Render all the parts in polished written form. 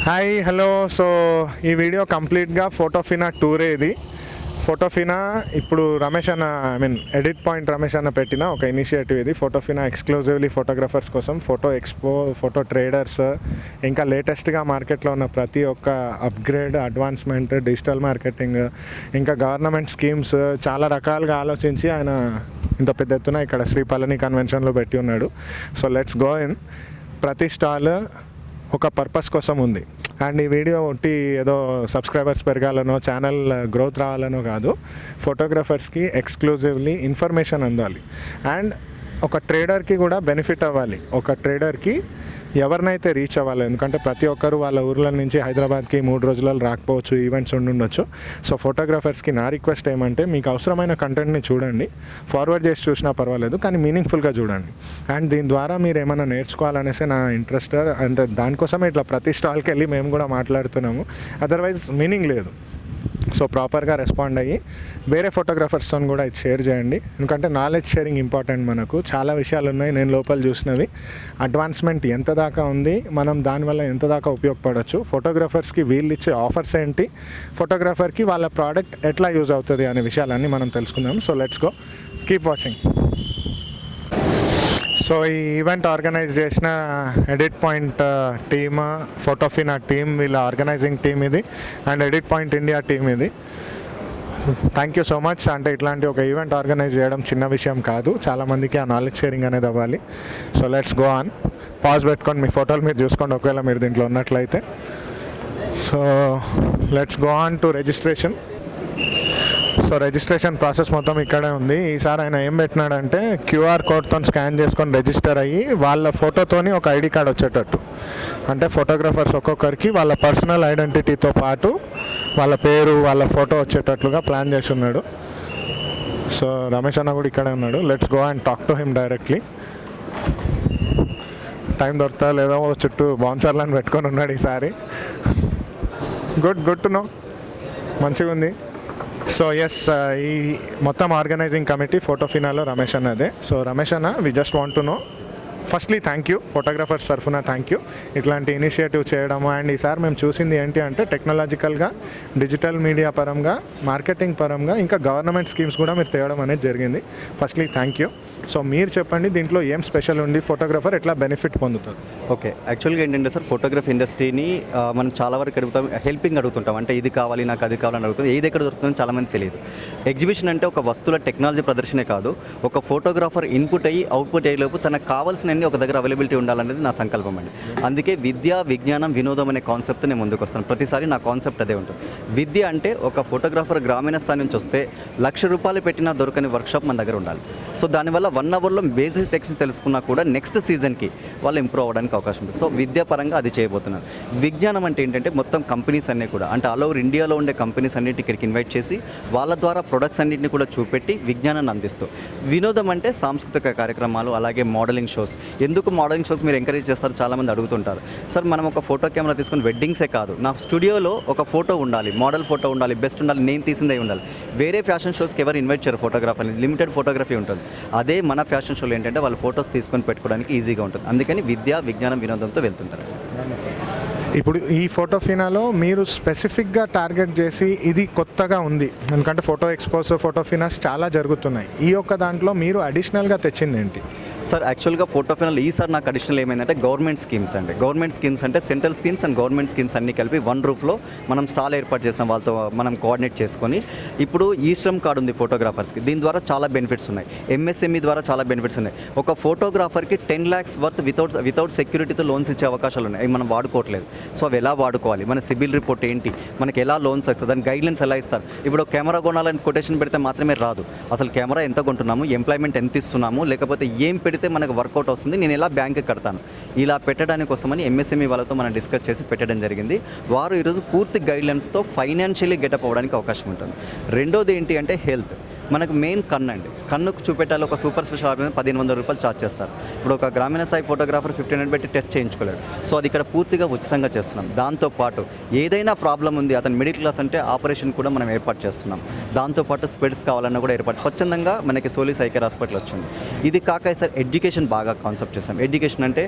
Hi hello. So ఈ video కంప్లీట్గా ఫోటోఫినా టూరే. ఇది ఫోటోఫినా ఇప్పుడు రమేష్ అన్న ఎడిట్ పాయింట్ రమేష్ అన్న పెట్టిన ఒక ఇనిషియేటివ్. ఇది ఫోటోఫినా ఎక్స్క్లూజివ్లీ ఫోటోగ్రఫర్స్ కోసం, ఫోటో ఎక్స్పో, ఫోటో ట్రేడర్స్, ఇంకా లేటెస్ట్గా మార్కెట్లో ఉన్న ప్రతి ఒక్క అప్గ్రేడ్, అడ్వాన్స్మెంట్, డిజిటల్ మార్కెటింగ్, ఇంకా గవర్నమెంట్ స్కీమ్స్ చాలా రకాలుగా ఆలోచించి ఆయన ఇంత పెద్ద ఎత్తున ఇక్కడ శ్రీ పళని కన్వెన్షన్లో పెట్టి ఉన్నాడు. So let's go in. ప్రతి స్టాల్ ఒక పర్పస్ కోసం ఉంది. అండ్ ఈ వీడియో ఒకటి ఏదో సబ్స్క్రైబర్స్ పెరగాలనో ఛానల్ గ్రోత్ రావాలనో కాదు. ఫోటోగ్రఫర్స్కి ఎక్స్క్లూజివ్లీ ఇన్ఫర్మేషన్ అందాలి అండ్ ఒక ట్రేడర్కి కూడా బెనిఫిట్ అవ్వాలి. ఒక ట్రేడర్కి ఎవరినైతే రీచ్ అవ్వాలి, ఎందుకంటే ప్రతి ఒక్కరు వాళ్ళ ఊర్ల నుంచి హైదరాబాద్కి 3 రోజులలో రాకపోవచ్చు, ఈవెంట్స్ ఉండొచ్చు. సో ఫోటోగ్రఫర్స్కి నా రిక్వెస్ట్ ఏమంటే, మీకు అవసరమైన కంటెంట్ని చూడండి, ఫార్వర్డ్ చేసి చూసినా పర్వాలేదు, కానీ మీనింగ్ఫుల్గా చూడండి. అండ్ దీని ద్వారా మీరు ఏమైనా నేర్చుకోవాలనేసి నా ఇంట్రెస్ట్. అండ్ దానికోసమే ఇట్లా ప్రతి స్టాల్కి వెళ్ళి మేము కూడా మాట్లాడుతున్నాము, అదర్వైజ్ మీనింగ్ లేదు. సో ప్రాపర్గా రెస్పాండ్ అయ్యి వేరే ఫోటోగ్రాఫర్స్తో కూడా ఇది షేర్ చేయండి, ఎందుకంటే నాలెడ్జ్ షేరింగ్ ఇంపార్టెంట్. మనకు చాలా విషయాలు ఉన్నాయి నేను లోపల చూసినవి. అడ్వాన్స్మెంట్ ఎంత దాకా ఉంది, మనం దానివల్ల ఎంత దాకా ఉపయోగపడవచ్చు, ఫోటోగ్రాఫర్స్కి వీళ్ళు ఇచ్చే ఆఫర్స్ ఏంటి, ఫోటోగ్రాఫర్కి వాళ్ళ ప్రోడక్ట్ ఎట్లా యూజ్ అవుతుంది అనే విషయాలన్నీ మనం తెలుసుకుందాం. So let's go, keep watching. So ఈ ఈవెంట్ ఆర్గనైజ్ చేసిన edit point team, Photofina team, వీళ్ళ ఆర్గనైజింగ్ టీమ్ ఇది, and edit point India team ఇది. Thank you so much. అంటే ఇట్లాంటి ఒక ఈవెంట్ ఆర్గనైజ్ చేయడం చిన్న విషయం కాదు, చాలామందికి ఆ నాలెడ్జ్ షేరింగ్ అనేది అవ్వాలి. So let's go on. Pause పెట్టుకొని మీ ఫోటోలు మీరు చూసుకోండి ఒకవేళ మీరు దీంట్లో ఉన్నట్లయితే. So let's go on to registration. So registration process మొత్తం ఇక్కడే ఉంది. ఈసారి ఆయన ఏం పెట్టినాడంటే, క్యూఆర్ కోడ్తో స్కాన్ చేసుకొని రిజిస్టర్ అయ్యి వాళ్ళ ఫోటోతోని ఒక ఐడి కార్డ్ వచ్చేటట్టు, అంటే ఫోటోగ్రాఫర్స్ ఒక్కొక్కరికి వాళ్ళ పర్సనల్ ఐడెంటిటీతో పాటు వాళ్ళ పేరు, వాళ్ళ ఫోటో వచ్చేటట్లుగా ప్లాన్ చేసి ఉన్నాడు. సో రమేష్ అన్న కూడా ఇక్కడే ఉన్నాడు. Let's go and talk to him directly. Time దొరుకుతా లేదో చుట్టూ బౌన్సర్లను పెట్టుకొని ఉన్నాడు ఈసారి. గుడ్ టు నో, మంచిగా ఉంది. సో ఎస్, ఈ మొత్తం ఆర్గనైజింగ్ కమిటీ ఫోటోఫినాలో రమేష్ అన్నదే. సో రమేష్ అన్న, we just want to know, firstly thank you, photographers తరఫున థ్యాంక్ యూ ఇట్లాంటి ఇనిషియేటివ్ చేయడము. అండ్ ఈసారి మేము చూసింది ఏంటి అంటే, టెక్నాలజికల్గా, డిజిటల్ మీడియా పరంగా, మార్కెటింగ్ పరంగా, ఇంకా గవర్నమెంట్ స్కీమ్స్ కూడా మీరు తేవడం అనేది జరిగింది. Firstly thank you. సో మీరు చెప్పండి, దీంట్లో ఏం స్పెషల్ ఉంది, ఫోటోగ్రాఫర్ ఎట్లా బెనిఫిట్ పొందుతారు? ఓకే, యాక్చువల్గా ఏంటంటే సార్, ఫోటోగ్రఫీ ఇండస్ట్రీని మనం చాలా వరకు అడుగుతాం, హెల్పింగ్ అడుగుతుంటాం. అంటే ఇది కావాలి, నాకు అది కావాలని అడుగుతాం. ఏది ఎక్కడ దొరుకుతుందో చాలామంది తెలియదు. ఎగ్జిబిషన్ అంటే ఒక వస్తువుల టెక్నాలజీ ప్రదర్శనే కాదు, ఒక ఫోటోగ్రాఫర్ ఇన్పుట్ అయ్యి అవుట్పుట్ అయ్యేలోపు తనకు కావాల్సిన ఒక దగ్గర అవైలబిలిటీ ఉండాలనేది నా సంకల్పం అండి. అందుకే విద్య, విజ్ఞానం, వినోదం అనే కాన్సెప్ట్ నేను ముందుకు వస్తాను. ప్రతిసారి నా కాన్సెప్ట్ అదే ఉంటుంది. విద్య అంటే ఒక ఫోటోగ్రాఫర్ గ్రామీణ స్థాయి నుంచి వస్తే ₹1,00,000 పెట్టినా దొరకని వర్క్షాప్ మన దగ్గర ఉండాలి. సో దానివల్ల 1 అవర్లో బేసిక్ టెక్నిక్స్ తెలుసుకున్నా కూడా నెక్స్ట్ సీజన్కి వాళ్ళు ఇంప్రూవ్ అవ్వడానికి అవకాశం ఉంది. సో విద్యాపరంగా అది చేయబోతున్నాను. విజ్ఞానం అంటే ఏంటంటే, మొత్తం కంపెనీస్ అన్నీ కూడా, అంటే ఆల్ ఓవర్ ఇండియాలో ఉండే కంపెనీస్ అన్నింటి ఇక్కడికి ఇన్వైట్ చేసి వాళ్ళ ద్వారా ప్రొడక్ట్స్ అన్నింటినీ కూడా చూపెట్టి విజ్ఞానాన్ని అందిస్తూ. వినోదం అంటే సాంస్కృతిక కార్యక్రమాలు, అలాగే మోడలింగ్ షోస్. ఎందుకు మోడలింగ్ షోస్ మీరు ఎంకరేజ్ చేస్తారు చాలామంది అడుగుతుంటారు. సార్, మనం ఒక ఫోటో కెమెరా తీసుకుని వెడ్డింగ్సే కాదు, నా స్టూడియోలో ఒక ఫోటో ఉండాలి, మోడల్ ఫోటో ఉండాలి, బెస్ట్ ఉండాలి, నేను తీసిందే ఉండాలి. వేరే ఫ్యాషన్ షోస్కి ఎవరు ఇన్వైట్ చేయరు ఫోటోగ్రాఫర్ని, లిమిటెడ్ ఫోటోగ్రఫీ ఉంటుంది. అదే మన ఫ్యాషన్ షోలో ఏంటంటే వాళ్ళు ఫోటోస్ తీసుకొని పెట్టుకోవడానికి ఈజీగా ఉంటుంది. అందుకని విద్య, విజ్ఞానం, వినోదంతో వెళ్తుంటారు. ఇప్పుడు ఈ ఫోటోఫినాలో మీరు స్పెసిఫిక్గా టార్గెట్ చేసి ఇది కొత్తగా ఉంది, ఎందుకంటే ఫోటో ఎక్స్పోస్, ఫోటోఫినాస్ చాలా జరుగుతున్నాయి, ఈ ఒక్క దాంట్లో మీరు అడిషనల్గా తెచ్చింది ఏంటి? సార్, యాక్చువల్గా ఫోటోఫినాల్ ఈసారి నాకు అడిషనల్ ఏమైందంటే గవర్నమెంట్ స్కీమ్స్ అండి. గవర్నమెంట్ స్కీమ్స్ అంటే central schemes and government schemes అన్ని కలిపి 1 రూఫ్లో మనం స్టాల్ ఏర్పాటు చేసాం. వాళ్ళతో మనం కోఆర్డినేట్ చేసుకొని. ఇప్పుడు ఈ శ్రమ్ కార్డు ఉంది ఫోటోగ్రాఫర్స్కి, దీని ద్వారా చాలా బెనిఫిట్స్ ఉన్నాయి. ఎంఎస్ఎంఈ ద్వారా చాలా బెనిఫిట్స్ ఉన్నాయి. ఒక ఫోటోగ్రాఫర్కి 10 lakhs వర్త్ వితౌట్ సెక్యూరిటీతో లోన్స్ ఇచ్చే అవకాశాలు ఉన్నాయి. అవి మనం వాడుకోవట్లేదు. సో అవి ఎలా వాడుకోవాలి, మన సిబిల్ రిపోర్ట్ ఏంటి, మనకి ఎలా లోన్స్ వస్తుంది, దాని గైడ్లైన్స్ ఎలా ఇస్తారు. ఇప్పుడు కెమెరా కొనాలని కొటేషన్ పెడితే మాత్రమే రాదు. అసలు కెమెరా ఎంత కొంటున్నాము, ఎంప్లాయ్మెంట్ ఎంత ఇస్తున్నాము, లేకపోతే ఏం పెడితే మనకు వర్కౌట్ వస్తుంది, నేను ఎలా బ్యాంక్కి కడతాను, ఇలా పెట్టడానికి కోసమని ఎంఎస్ఎంఈ వాళ్ళతో మనం డిస్కస్ చేసి పెట్టడం జరిగింది. వారు ఈరోజు పూర్తి గైడ్లైన్స్తో ఫైనాన్షియల్లీ గెటప్ అవ్వడానికి అవకాశం ఉంటుంది. రెండోది ఏంటి అంటే హెల్త్. మనకు మెయిన్ కన్ను అండి. కన్నుకు చూపెట్టాలి ఒక సూపర్ స్పెషల్ ఆపరేషన్ 1500 రూపాయలు ఛార్జ్ చేస్తారు. ఇప్పుడు ఒక గ్రామీణ స్థాయి ఫోటోగ్రాఫర్ 1500 పెట్టి టెస్ట్ చేయించుకోలేడు. సో అది ఇక్కడ పూర్తిగా ఉచితంగా చేస్తున్నాం. దాంతోపాటు ఏదైనా ప్రాబ్లం ఉంది, అతను మిడిల్ క్లాస్ అంటే ఆపరేషన్ కూడా మనం ఏర్పాటు చేస్తున్నాం. దాంతోపాటు స్పెడ్స్ కావాలన్నా కూడా ఏర్పాటు స్వచ్ఛందంగా మనకి సోలీస్ ఐకేర్ హాస్పిటల్ వచ్చింది. ఇది కాక సార్ ఎడ్యుకేషన్ బాగా కాన్సెప్ట్ చేస్తాం. ఎడ్యుకేషన్ అంటే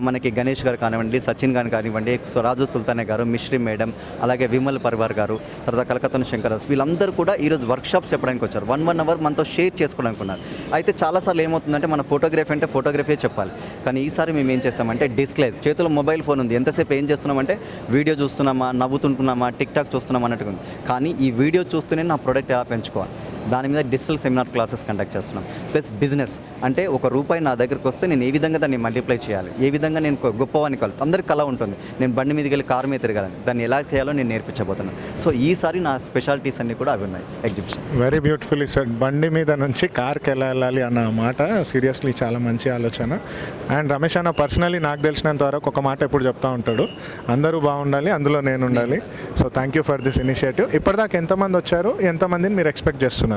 మనకి గణేష్ గారు కానివ్వండి, సచిన్ గారు కానివ్వండి, సో రాజు సుల్తానే గారు, మిశ్రీ మేడం, అలాగే విమల్ పరివార్ గారు, తర్వాత కలకత్తా శంకర్, వీళ్ళందరూ కూడా ఈరోజు వర్క్షాప్స్ చెప్పడానికి వచ్చారు. 1 అవర్ మనతో షేర్ చేసుకోవడానికి ఉన్నారు. అయితే చాలాసార్లు ఏమవుతుందంటే మన ఫోటోగ్రఫీ అంటే ఫోటోగ్రఫీ చెప్పాలి, కానీ ఈసారి మేము ఏం చేస్తామంటే డిస్ప్లేస్ చేతిలో మొబైల్ ఫోన్ ఉంది, ఎంతసేపు ఏం చేస్తున్నామంటే వీడియో చూస్తున్నామా, నవ్వుతుంటున్నామా, టిక్ టాక్ చూస్తున్నామా అన్నట్టుగా ఉంది. కానీ ఈ వీడియో చూస్తూనే నా ప్రోడక్ట్ ఎలా పెంచుకోవాలి, దాని మీద డిజిటల్ సెమినార్ క్లాసెస్ కండక్ట్ చేస్తున్నాం. ప్లస్ బిజినెస్ అంటే ₹1 నా దగ్గరికి వస్తే నేను ఏ విధంగా దాన్ని మల్టిప్లై చేయాలి, ఏ విధంగా నేను గొప్పవానికి కావాలి. అందరికి కళ ఉంటుంది, నేను బండి మీదకి వెళ్ళి కారు మీద తిరగాలని, దాన్ని ఎలా చేయాలో నేను నేర్పించబోతున్నాను. సో ఈసారి నా స్పెషాలిటీస్ అన్నీ కూడా అవి ఉన్నాయి ఎగ్జిబిషన్. Very beautifully sir. బండి మీద నుంచి కార్కి ఎలా వెళ్ళాలి అన్న మాట సీరియస్లీ చాలా మంచి ఆలోచన. అండ్ రమేష్ అన్న పర్సనలీ నాకు తెలిసినంత వరకు ఒక మాట ఎప్పుడు చెప్తా ఉంటాడు, అందరూ బాగుండాలి, అందులో నేను ఉండాలి. So thank you for this initiative. ఇప్పటిదాకా ఎంతమంది వచ్చారు, ఎంతమందిని మీరు ఎక్స్పెక్ట్ చేస్తున్నారు?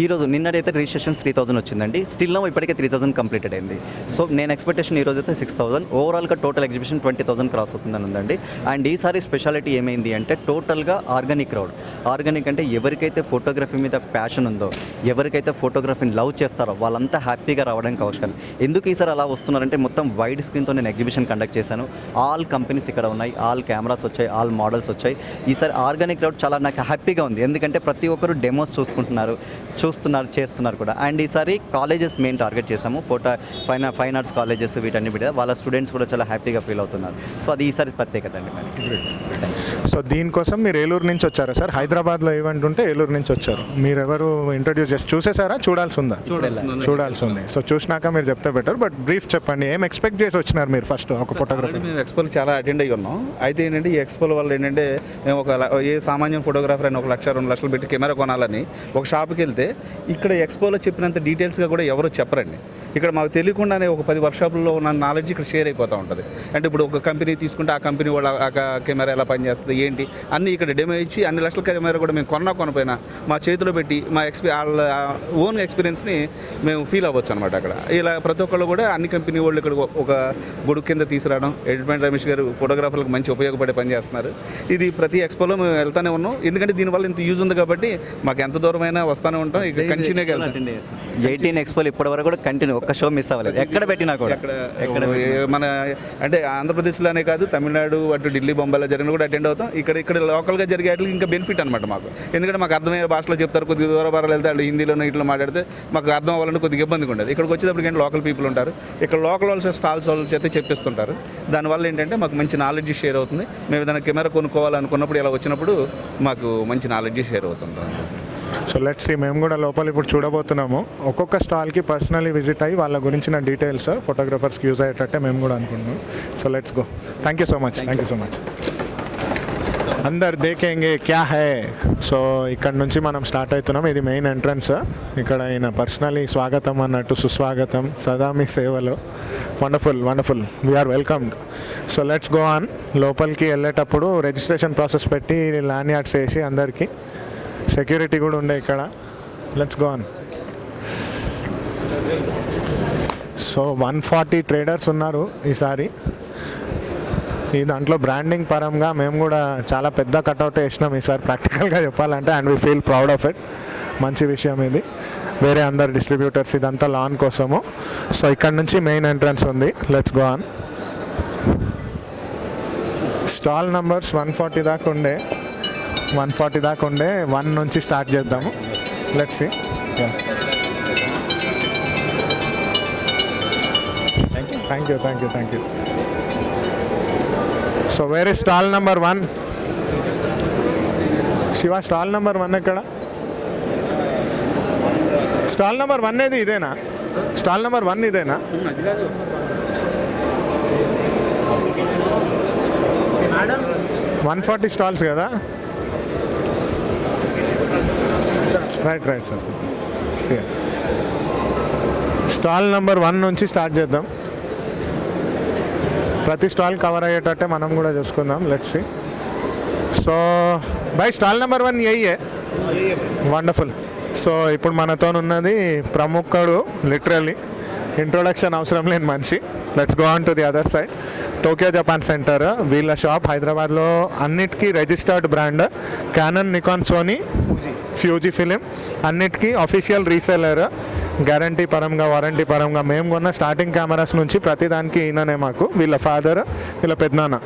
ఈరోజు నిన్నడైతే రిజిస్ట్రేషన్ 3000 వచ్చిందండి. స్టిల్ నౌ ఇప్పటికే 3000 కంప్లీటెడ్ అయింది. సో నేను ఎక్స్పెక్టేషన్ ఈరోజు అయితే 6000, ఓవరాల్గా టోటల్ ఎగ్జిబిషన్ 20,000 క్రాస్ అవుతుందని ఉందండి. అండ్ ఈసారి స్పెషాలిటీ ఏమైంది అంటే టోటల్గా ఆర్గానిక్ క్రౌడ్. ఆర్గానిక్ అంటే ఎవరికైతే ఫోటోగ్రఫీ మీద ప్యాషన్ ఉందో, ఎవరికైతే ఫోటోగ్రఫీని లవ్ చేస్తారో వాళ్ళంతా హ్యాపీగా రావడానికి అవకాశం. ఎందుకు ఈసారి అలా వస్తున్నారంటే మొత్తం వైడ్ స్క్రీన్తో నేను ఎగ్జిబిషన్ కండక్ట్ చేశాను. ఆల్ కంపెనీస్ ఇక్కడ ఉన్నాయి, ఆల్ కెమెరాస్ వచ్చాయి, ఆల్ మోడల్స్ వచ్చాయి. ఈసారి ఆర్గానిక్ క్రౌడ్ చాలా నాకు హ్యాపీగా ఉంది, ఎందుకంటే ప్రతి ఒక్కరు డెమోస్ చూస్తున్నారు, చేస్తున్నారు కూడా. అండ్ ఈసారి కాలేజెస్ మెయిన్ టార్గెట్ చేసాము. ఫైన్ ఆర్ట్స్ కాలేజెస్ వీటన్ని మీద వాళ్ళ స్టూడెంట్స్ కూడా చాలా హ్యాపీగా ఫీల్ అవుతున్నారు. సో అది ఈసారి ప్రత్యేకత అండి మనకి. సో దీనికోసం మీరు ఏలూరు నుంచి వచ్చారా సార్? హైదరాబాద్లో ఈవెంట్ ఉంటే ఏలూరు నుంచి వచ్చారు. మీరు ఎవరు ఇంట్రడ్యూస్ చేసి చూసేసారా, చూడాల్సి ఉందా? చూడాల్సి ఉంది. సో చూసినాక మీరు చెప్తే బెటర్, బట్ బ్రీఫ్ చెప్పండి, ఏం ఎక్స్పెక్ట్ చేసి వచ్చినారు మీరు ఫస్ట్ ఒక ఫోటోగ్రఫీ? మేము ఎక్స్పోలో చాలా అటెండ్ అయ్యి ఉన్నాం. అయితే ఏంటంటే ఈ ఎక్స్పోల వల్ల ఏంటంటే మేము ఏ సామాన్య ఫోటోగ్రాఫర్ అని 1 లక్ష 2 లక్షలు పెట్టి కెమెరా కొనాలని ఒక షాప్కి వెళ్తే ఇక్కడ ఎక్స్పోలో చెప్పినంత డీటెయిల్స్గా కూడా ఎవరు చెప్పరండి. ఇక్కడ మాకు తెలియకుండానే ఒక 10 వర్క్షాపుల్లో ఉన్న నాలెడ్జ్ ఇక్కడ షేర్ అయిపోతూ ఉంటుంది. అంటే ఇప్పుడు ఒక కంపెనీ తీసుకుంటే ఆ కంపెనీ వాళ్ళ కెమెరా ఎలా పనిచేస్తుంది ఏంటి అన్నీ ఇక్కడ డెమో ఇచ్చి అన్ని లక్షల కెమెరా కూడా మేము కొనపోయినా మా చేతిలో పెట్టి మా వాళ్ళ ఓన్ ఎక్స్పీరియన్స్ని మేము ఫీల్ అవ్వచ్చు అనమాట. అక్కడ ఇలా ప్రతి ఒక్కళ్ళు కూడా అన్ని కంపెనీ వాళ్ళు ఇక్కడ ఒక గొడుగు కింద తీసుకురావడం. ఎడిట్మెంట్ రమేష్ గారు ఫోటోగ్రాఫర్లకు మంచి ఉపయోగపడే పని చేస్తున్నారు. ఇది ప్రతి ఎక్స్పోలో మేము వెళ్తూనే ఉన్నాం, ఎందుకంటే దీనివల్ల ఇంత యూజ్ ఉంది కాబట్టి మాకు ఎంత దూరమైనా వస్తూనే ఉంటాం. ఇక కంటిన్యూగా వెళ్తాం. 18 ఎక్స్పోలు ఇప్పటి వరకు కూడా కంటిన్యూ ఒక్క షో మిస్ అవ్వలేదు, ఎక్కడ పెట్టినా కూడా. ఎక్కడ మన అంటే ఆంధ్రప్రదేశ్లోనే కాదు, తమిళనాడు అటు ఢిల్లీ బొంబాయిలో జరిగిన కూడా అటెండ్ అవుతాం. ఇక్కడ లోకల్గా జరిగే ఇంకా బెనిఫిట్ అనమాట మాకు, ఎందుకంటే మాకు అర్థమయ్యే భాషలో చెప్తారు. కొద్దిగా దూరభారాలు వెళ్తే వాళ్ళు హిందీలోనే ఇట్లా మాట్లాడితే మాకు అర్థం అవ్వాలంటే కొద్దిగా ఇబ్బందిగా ఉండదు. ఇక్కడికి వచ్చేటప్పుడు ఏంటంటే లోకల్ పీపుల్ ఉంటారు, ఇక్కడ లోకల్ వాళ్ళు స్టాల్స్ వాళ్ళు చేస్తే చెప్పిస్తుంటారు. దానివల్ల ఏంటంటే మాకు మంచి నాలెడ్జ్ షేర్ అవుతుంది. మేము ఏదైనా కెమెరా కొనుక్కోవాలనుకున్నప్పుడు ఇలా వచ్చినప్పుడు మాకు మంచి నాలెడ్జ్ షేర్ అవుతుంటాం. సో లెట్స్ సీ, మేము కూడా లోపల ఇప్పుడు చూడబోతున్నాము. ఒక్కొక్క స్టాల్కి పర్సనలీ విజిట్ అయ్యి వాళ్ళ గురించిన డీటెయిల్స్ ఫోటోగ్రాఫర్స్కి యూజ్ అయ్యేటట్టే మేము కూడా అనుకుంటున్నాం. So let's go. Thank you so much. అందరు దేకేంగే క్యా హై. సో ఇక్కడ నుంచి మనం స్టార్ట్ అవుతున్నాం. ఇది మెయిన్ ఎంట్రన్స్. ఇక్కడ ఆయన పర్సనలీ స్వాగతం అన్నట్టు, సుస్వాగతం, సదా మీ సేవలో. Wonderful we're welcomed. So let's go on. లోపలికి వెళ్ళేటప్పుడు రిజిస్ట్రేషన్ ప్రాసెస్ పెట్టి ల్యాండ్ యార్డ్స్ వేసి అందరికీ సెక్యూరిటీ కూడా ఉండే ఇక్కడ. Let's go on. So 140 traders ఉన్నారు ఈసారి. ఈ దాంట్లో బ్రాండింగ్ పరంగా మేము కూడా చాలా పెద్ద కట్అవుట్ వేసినాం ఈసారి ప్రాక్టికల్గా చెప్పాలంటే. And we feel proud of it. మంచి విషయం ఇది. వేరే అందరు డిస్ట్రిబ్యూటర్స్ ఇదంతా లాన్ కోసము. సో ఇక్కడ నుంచి మెయిన్ ఎంట్రన్స్ ఉంది. Let's go on. Stall numbers 140 దాకా ఉండే. 1 నుంచి స్టార్ట్ చేద్దాము. Let's see. Thank you. So వేరే stall number 1? Shiva, stall number 1 ఎక్కడ? స్టాల్ నెంబర్ 1 ఏది? ఇదేనా స్టాల్ నెంబర్ 1? ఇదేనా? మేడం 140 స్టాల్స్ కదా? Right sir. స్టాల్ నెంబర్ 1 నుంచి స్టార్ట్ చేద్దాం. ప్రతి స్టాల్ కవర్ అయ్యేటట్టే మనం కూడా చూసుకుందాం. Let's see. So by stall number 1 यही है. వండర్ఫుల్. సో ఇప్పుడు మనతో ఉన్నది ప్రముఖుడు, లిటరల్లీ ఇంట్రొడక్షన్ అవసరం లేని మనిషి. Let's go on to the other side. Tokyo Japan center వీళ్ళ షాప్ హైదరాబాద్లో అన్నిటికీ registered brand. Canon, Nikon, Sony, Fuji film అన్నిటికీ అఫీషియల్ రీసెలర్. గ్యారంటీ పరంగా, వారంటీ పరంగా మేము కొన్న స్టార్టింగ్ కెమెరాస్ నుంచి ప్రతిదానికి ఈయననే మాకు. వీళ్ళ ఫాదర్, వీళ్ళ పెద్దనాన్న.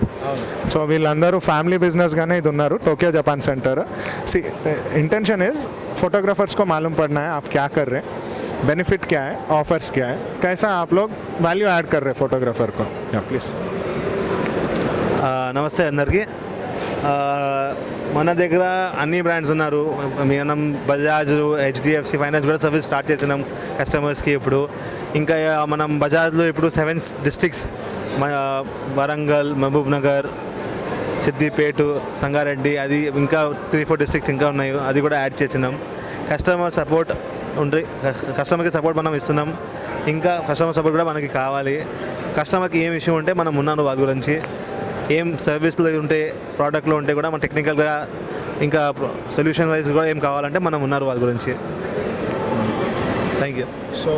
సో వీళ్ళందరూ ఫ్యామిలీ బిजनेसగానే ఇది ఉన్నారు టोक्यो जापान सेंटर. सी इंटेंशन इज फोटोग्राफर्स को मालूम पड़ना है आप क्या कर रहे हैं, बेनिफिट क्या है, ऑफर्स क्या है, कैसा आप लोग वैल्यू ऐड कर रहे हैं फोटोग्राफर को. या प्लीज़. నమస్తే అందరికీ. మన దగ్గర అన్ని బ్రాండ్స్ ఉన్నారు. మనం బజాజ్, హెచ్డిఎఫ్సి ఫైనాన్స్ కూడా సర్వీస్ స్టార్ట్ చేసినాం కస్టమర్స్కి. ఇప్పుడు ఇంకా మనం బజాజ్లో ఇప్పుడు 7 డిస్ట్రిక్ట్స్, వరంగల్, మహబూబ్ నగర్, సిద్దిపేట, సంగారెడ్డి, అది ఇంకా 3-4 డిస్ట్రిక్ట్స్ ఇంకా ఉన్నాయి, అది కూడా యాడ్ చేసినాం. కస్టమర్ సపోర్ట్ ఉంటే కస్టమర్కి సపోర్ట్ మనం ఇస్తున్నాం. ఇంకా కస్టమర్ సపోర్ట్ కూడా మనకి కావాలి. కస్టమర్కి ఏం ఇష్యూ ఉంటే మనం ఉన్నాను వాళ్ళ గురించి. ఏం సర్వీస్లో ఉంటే, ప్రోడక్ట్లో ఉంటే కూడా మన టెక్నికల్గా ఇంకా సొల్యూషన్ వైజ్ కూడా ఏం కావాలంటే మనం ఉన్నారు వాళ్ళ గురించి. Thank you. సో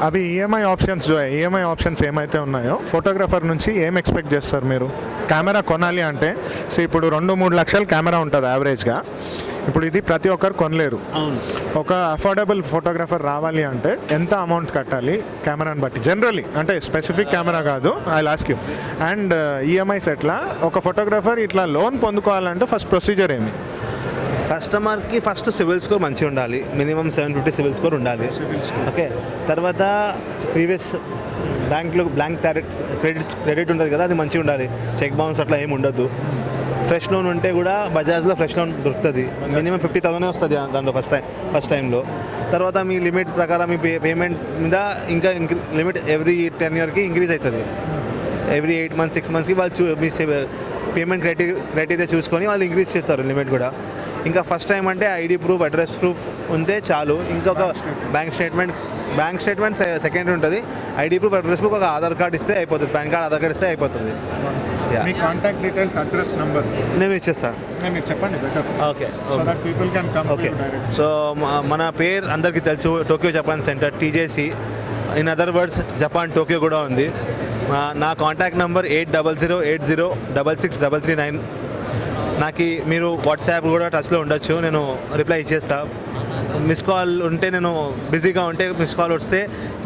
అవి ఈఎంఐ ఆప్షన్స్ ఈఎంఐ ఆప్షన్స్ ఏమైతే ఉన్నాయో ఫోటోగ్రాఫర్ నుంచి ఏం ఎక్స్పెక్ట్ చేస్తారు మీరు? కెమెరా కొనాలి అంటే ఇప్పుడు 2-3 లక్షల కెమెరా ఉంటుంది యావరేజ్గా. ఇప్పుడు ఇది ప్రతి ఒక్కరు కొనలేరు. ఒక అఫోర్డబుల్ ఫోటోగ్రాఫర్ రావాలి అంటే ఎంత అమౌంట్ కట్టాలి కెమెరాని బట్టి? జనరల్లీ అంటే స్పెసిఫిక్ కెమెరా కాదు, ఐ లాస్క్ యూ. అండ్ ఈఎంఐస్ ఎట్లా? ఒక ఫోటోగ్రాఫర్ ఇట్లా లోన్ పొందుకోవాలంటే ఫస్ట్ ప్రొసీజర్ ఏమి? కస్టమర్కి ఫస్ట్ సివిల్ స్కోర్ మంచిగా ఉండాలి. మినిమం 750 సివిల్ స్కోర్ ఉండాలి. ఓకే. తర్వాత ప్రీవియస్ బ్లాంక్ క్రెడిట్ ఉంటుంది కదా, అది మంచిగా ఉండాలి. చెక్ బౌన్స్ అట్లా ఏమి ఉండదు. ఫ్రెష్ లోన్ ఉంటే కూడా బజాజ్లో ఫ్రెష్ లోన్ దొరుకుతుంది. మినిమం 50,000 వస్తుంది దాంట్లో ఫస్ట్ టైంలో. తర్వాత మీ లిమిట్ ప్రకారం మీ పేమెంట్ మీద ఇంకా లిమిట్ ఎవ్రీ 10 ఇయర్కి ఇంక్రీజ్ అవుతుంది. ఎవ్రీ 8 మంత్స్ 6 మంత్స్కి వాళ్ళు మీ పేమెంట్ క్రైటీరియా చూసుకొని వాళ్ళు ఇంక్రీజ్ చేస్తారు లిమిట్ కూడా. ఇంకా ఫస్ట్ టైం అంటే ఐడి ప్రూఫ్, అడ్రస్ ప్రూఫ్ ఉంటే చాలు. ఇంకొక బ్యాంక్ స్టేట్మెంట్ సెకండరీ ఉంటుంది. ఐడి ప్రూఫ్, అడ్రస్ ప్రూఫ్, ఒక ఆధార్ కార్డ్ ఇస్తే అయిపోతుంది. పాన్ కార్డ్, ఆధార్ కార్డ్ ఇస్తే అయిపోతుంది. మీ కాంటాక్ట్ డీటెయిల్స్, అడ్రస్, నంబర్ నేను ఇచ్చేస్తాను. మీరు చెప్పండి better. Okay. So that people can come. Okay. So మన పేరు అందరికీ తెలుసు, Tokyo Japan centre, TJC. In other words Japan Tokyo కూడా ఉంది. నా కాంటాక్ట్ నెంబర్ 8080663339. నాకు మీరు వాట్సాప్ కూడా టచ్లో ఉండొచ్చు, నేను రిప్లై ఇచ్చేస్తా. మిస్ కాల్ ఉంటే, నేను బిజీగా ఉంటే మిస్ కాల్ వస్తే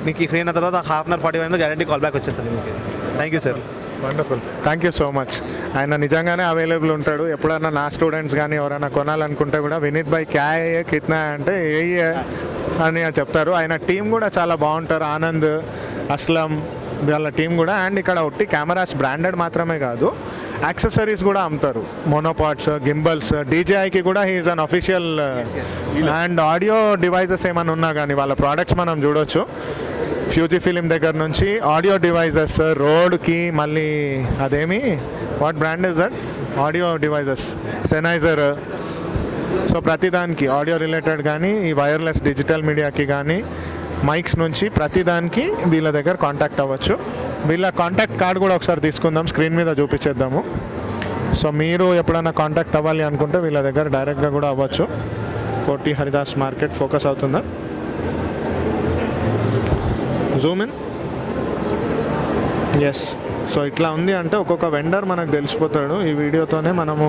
మీకు ఫ్రీ అయిన తర్వాత 1/2 hour 45 minutes guarantee call back వచ్చేస్తుంది మీకు. Thank you sir. Wonderful, thank you so much. ఆయన నిజంగానే అవైలబుల్ ఉంటాడు. ఎప్పుడైనా నా స్టూడెంట్స్ కానీ ఎవరైనా కొనాలనుకుంటే కూడా వినీత్ భాయ్ క్యా ఏ కిత్నా అంటే ఏ అని చెప్తారు. ఆయన టీం కూడా చాలా బాగుంటారు. ఆనంద్, అస్లం వాళ్ళ టీం కూడా. అండ్ ఇక్కడ ఒట్టి కెమెరాస్ బ్రాండెడ్ మాత్రమే కాదు, యాక్సెసరీస్ కూడా అమ్ముతారు. మోనోపాడ్స్, గింబల్స్, డీజేఐకి కూడా he's an official. And audio devices ఏమైనా ఉన్నా కానీ వాళ్ళ ప్రోడక్ట్స్ మనం చూడొచ్చు. ఫ్యూజీ ఫిలిం దగ్గర నుంచి ఆడియో డివైజెస్, రోడ్కి మళ్ళీ అదేమి what brand is that audio devices, Sennheiser. So ప్రతిదానికి ఆడియో రిలేటెడ్ కానీ, ఈ వైర్లెస్ డిజిటల్ మీడియాకి కానీ, మైక్స్ నుంచి ప్రతిదానికి వీళ్ళ దగ్గర కాంటాక్ట్ అవ్వచ్చు. వీళ్ళ కాంటాక్ట్ కార్డ్ కూడా ఒకసారి తీసుకుందాం, స్క్రీన్ మీద చూపించేద్దాము. సో మీరు ఎప్పుడైనా కాంటాక్ట్ అవ్వాలి అనుకుంటే వీళ్ళ దగ్గర డైరెక్ట్గా కూడా అవ్వచ్చు. కోటి హరిదాస్ మార్కెట్ ఫోకస్ అవుతుందా? Zoom in. ఎస్. సో ఇట్లా ఉంది అంటే ఒక్కొక్క వెండర్ మనకు తెలిసిపోతాడు. ఈ వీడియోతోనే మనము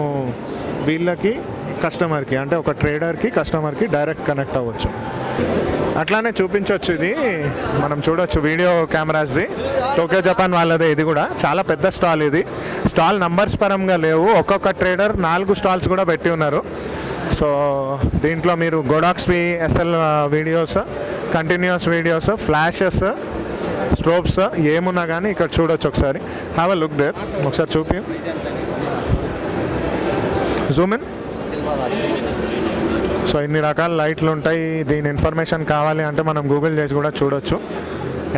వీళ్ళకి, కస్టమర్కి, అంటే ఒక ట్రేడర్కి, కస్టమర్కి డైరెక్ట్ కనెక్ట్ అవ్వచ్చు. అట్లానే చూపించవచ్చు. ఇది మనం చూడొచ్చు వీడియో కెమెరాస్ది. టోక్యో జపాన్ వాళ్ళదే. ఇది కూడా చాలా పెద్ద స్టాల్. ఇది స్టాల్ నంబర్స్ పరంగా లేవు, ఒక్కొక్క ట్రేడర్ 4 స్టాల్స్ కూడా పెట్టి ఉన్నారు. సో దీంట్లో మీరు గోడాక్స్వి SL videos, continuous videos, flashes, strobes ఏమున్నా కానీ ఇక్కడ చూడొచ్చు. ఒకసారి హ్యావ్ అ లుక్ దేర్. ఒకసారి చూపి. Zoom in. సో ఇన్ని రకాల లైట్లు ఉంటాయి. దీని ఇన్ఫర్మేషన్ కావాలి అంటే మనం గూగుల్ చేసి కూడా చూడొచ్చు.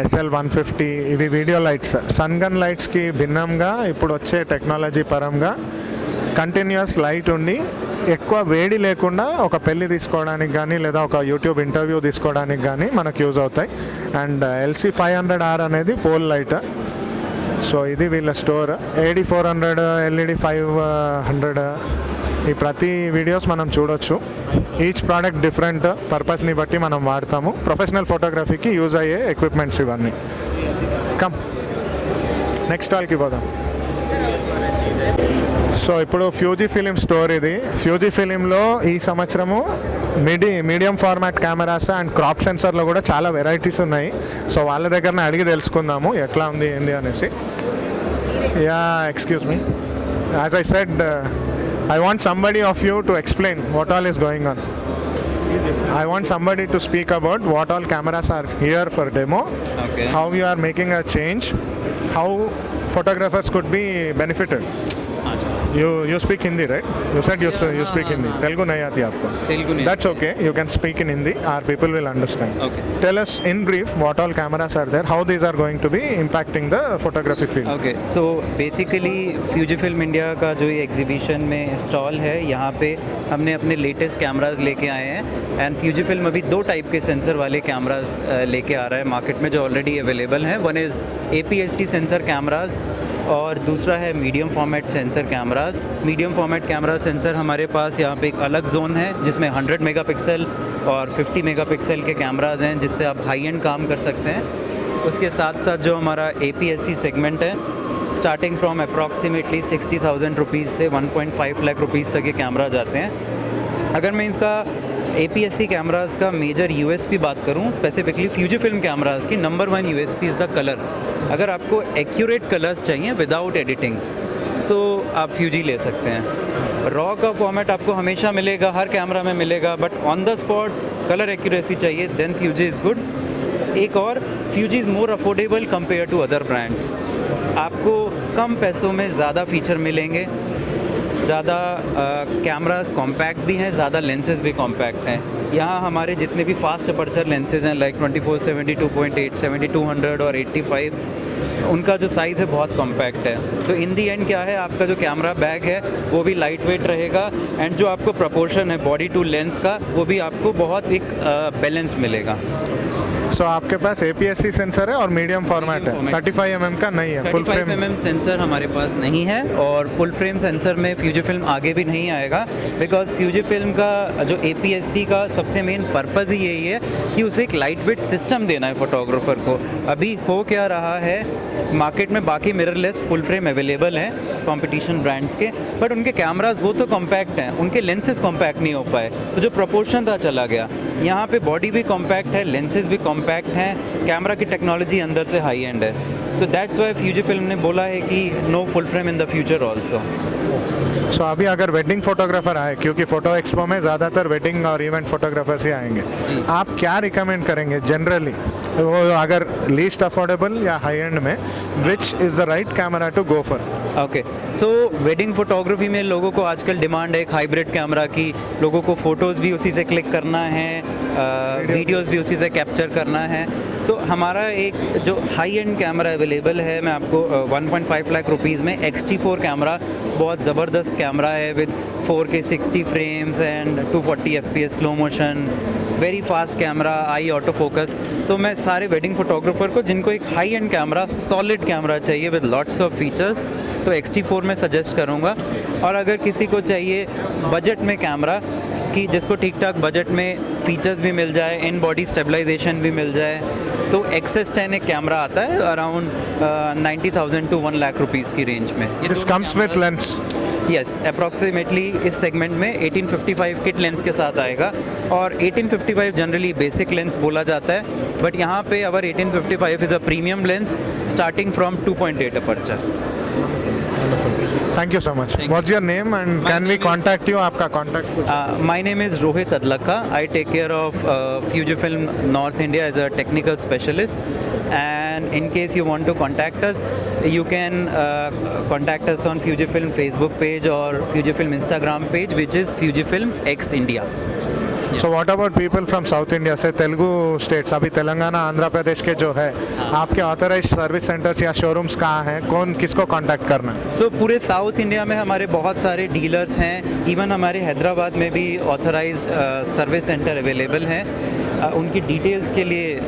SL150 ఇవి వీడియో లైట్స్. సన్ గన్ లైట్స్కి భిన్నంగా ఇప్పుడు వచ్చే టెక్నాలజీ పరంగా కంటిన్యూస్ లైట్ ఉండి ఎక్కువ వేడి లేకుండా ఒక పెళ్ళి తీసుకోవడానికి కానీ, లేదా ఒక యూట్యూబ్ ఇంటర్వ్యూ తీసుకోవడానికి కానీ మనకు యూజ్ అవుతాయి. అండ్ LC500R అనేది పోల్ లైట్. సో ఇది వీళ్ళ స్టోర్. AD400, LED 500 ఈ ప్రతి వీడియోస్ మనం చూడొచ్చు. ఈచ్ ప్రోడక్ట్ డిఫరెంట్ పర్పస్ని బట్టి మనం వాడతాము. ప్రొఫెషనల్ ఫోటోగ్రఫీకి యూజ్ అయ్యే ఎక్విప్మెంట్స్ ఇవన్నీ. కమ్ నెక్స్ట్ స్టాల్కి పోదాం. సో ఇప్పుడు ఫ్యూజీ ఫిలిం స్టోర్ ఇది. ఫ్యూజీ ఫిలింలో ఈ సంవత్సరము medium format cameras and crop సెన్సర్లో కూడా చాలా వెరైటీస్ ఉన్నాయి. సో వాళ్ళ దగ్గరనే అడిగి తెలుసుకుందాము ఎట్లా ఉంది ఏంది అనేసి. Yeah excuse me, as I said I want somebody of you to explain what all is going on. I want somebody to speak about what all cameras are here for demo, Okay. how you are making a change, how photographers could be benefited. You speak Hindi, right? You said you speak Hindi. Telugu nahi aati aapko. Telugu nahi. That's okay. You can speak in Hindi. Our people will understand. Okay. Tell us in brief what all cameras are there, how these are going to be impacting the photography field. Okay, so basically Fujifilm India का जो ये exhibition में stall है, यहाँ पे हमने अपने latest cameras लेके आए हैं. एंड फ्यूजीफिल्म अभी 2 टाइप के सेंसर वाले कैमरास लेके आ रहा है मार्केट में जो ऑलरेडी अवेलेबल हैं. One is APS-C sensor cameras और दूसरा है medium format sensor cameras. Medium format camera sensor हमारे पास यहाँ पे एक अलग जोन है जिसमें 100 मेगापिक्सल और 50 मेगापिक्सल के कैमरास हैं जिससे आप हाई एंड काम कर सकते हैं. उसके साथ साथ जो हमारा APS-C सेगमेंट है, स्टार्टिंग फ्रॉम अप्रॉक्सीमेटली 60,000 रुपीज़ से 1.5 लाख रुपीज़ तक ये कैमरा जाते हैं. अगर मैं इसका APS-C कैमरास का मेजर USP बात करूं, स्पेसिफिकली फ्यूजीफिल्म कैमरास की number 1 USP is the colour. अगर आपको एक्यूरेट कलर्स चाहिए विदाउट एडिटिंग तो आप फ्यूजी ले सकते हैं. रॉ का फॉर्मेट आपको हमेशा मिलेगा, हर कैमरा में मिलेगा, but on the spot colour accuracy चाहिए देन फ्यूजी इज़ गुड. एक और, Fuji is more affordable compare to other brands. आपको कम पैसों में ज़्यादा फीचर मिलेंगे, ज़्यादा कैमरास कॉम्पैक्ट भी हैं, ज़्यादा लेंसेज भी कॉम्पैक्ट हैं. यहाँ हमारे जितने भी फास्ट अपर्चर लेंसेज हैं लाइक 24-70, 2.8, 70-200 और 85, उनका जो साइज़ है बहुत कॉम्पैक्ट है. तो इन दी एंड क्या है, आपका जो कैमरा बैग है वो भी लाइट वेट रहेगा एंड जो आपको प्रपोर्शन है बॉडी टू लेंस का वो भी आपको बहुत एक बैलेंस्ड मिलेगा. सो आपके पास APS-C सेंसर है और मीडियम फॉर्मेट है, 35 mm का नहीं है. फुल 35 फ्रेम mm सेंसर हमारे पास नहीं है और फुल फ्रेम सेंसर में फ्यूजीफिल्म आगे भी नहीं आएगा बिकॉज फ्यूजीफिल्म का जो APS-C का सबसे मेन पर्पज़ ही यही है कि उसे एक लाइट वेट सिस्टम देना है फोटोग्राफर को. अभी हो क्या रहा है, मार्केट में बाकी मिररलेस फुल फ्रेम अवेलेबल हैं कंपटीशन ब्रांड्स के, बट उनके कैमरास वो तो कॉम्पैक्ट हैं, उनके लेंसेज कॉम्पैक्ट नहीं हो पाए, तो जो प्रपोर्शन था चला गया. यहाँ पे बॉडी भी कॉम्पैक्ट है, लेंसेज भी कॉम्पैक्ट हैं, कैमरा की टेक्नोलॉजी अंदर से हाई एंड है. तो दैट्स वाई फ्यूजीफिल्म ने बोला है कि no full frame in the future also. So अभी अगर वेडिंग फोटोग्राफर आए, क्योंकि फोटो एक्सपो में ज़्यादातर वेडिंग और इवेंट फोटोग्राफर्स ही आएंगे, आप क्या रिकमेंड करेंगे जनरली, वो अगर लीस्ट अफोर्डेबल या हाई एंड में, which is the right camera to go for? Okay, so wedding photography में लोगों को आजकल डिमांड है एक हाइब्रिड कैमरा की. लोगों को फ़ोटोज़ भी उसी से क्लिक करना है, वीडियोस भी उसी से कैप्चर करना है. तो हमारा एक जो हाई एंड कैमरा अवेलेबल है, मैं आपको 1.5 लाख रुपीज़ में XT4 कैमरा, बहुत ज़बरदस्त कैमरा है with 4K 60 frames and 240 FPS slow motion, very fast camera, I auto focus. तो मैं सारे वेडिंग फोटोग्राफर को जिनको एक high and camera, solid camera चाहिए विद लॉट्स ऑफ फीचर्स, तो XT4 में सजेस्ट करूँगा. और अगर किसी को चाहिए बजट में कैमरा कि जिसको ठीक ठाक बजट में फीचर्स भी मिल जाए, इन बॉडी स्टेबलाइजेशन भी मिल जाए, तो XS10 एक कैमरा आता है अराउंड 90,000 to 1 लाख रुपीज़ की रेंज में. This comes with lens. Yes, approximately इस सेगमेंट में 1855 किट लेंस के साथ आएगा और 1855 जनरली बेसिक लेंस बोला जाता है, बट यहाँ पे our 1855 is a premium lens starting from 2.8 aperture. Thank you so much. What's your name and can we contact you? आपका contact? My name is Rohit Adlakha. I take care of Fujifilm North India as a technical specialist. And in case you want to contact us, you can contact us on Fujifilm Facebook page or Fujifilm Instagram page, which is Fujifilm X India. So what about people from south India से Telugu states? अभी तेलंगाना, आंध्र प्रदेश के जो है, आपके authorise service centres या showrooms कहाँ हैं? कौन किसको कांटेक्ट करना है? सो पूरे साउथ इंडिया में हमारे बहुत सारे डीलर्स हैं. इवन हमारे हैदराबाद में भी ऑथराइज सर्विस सेंटर अवेलेबल हैं. उनकी डिटेल्स के लिए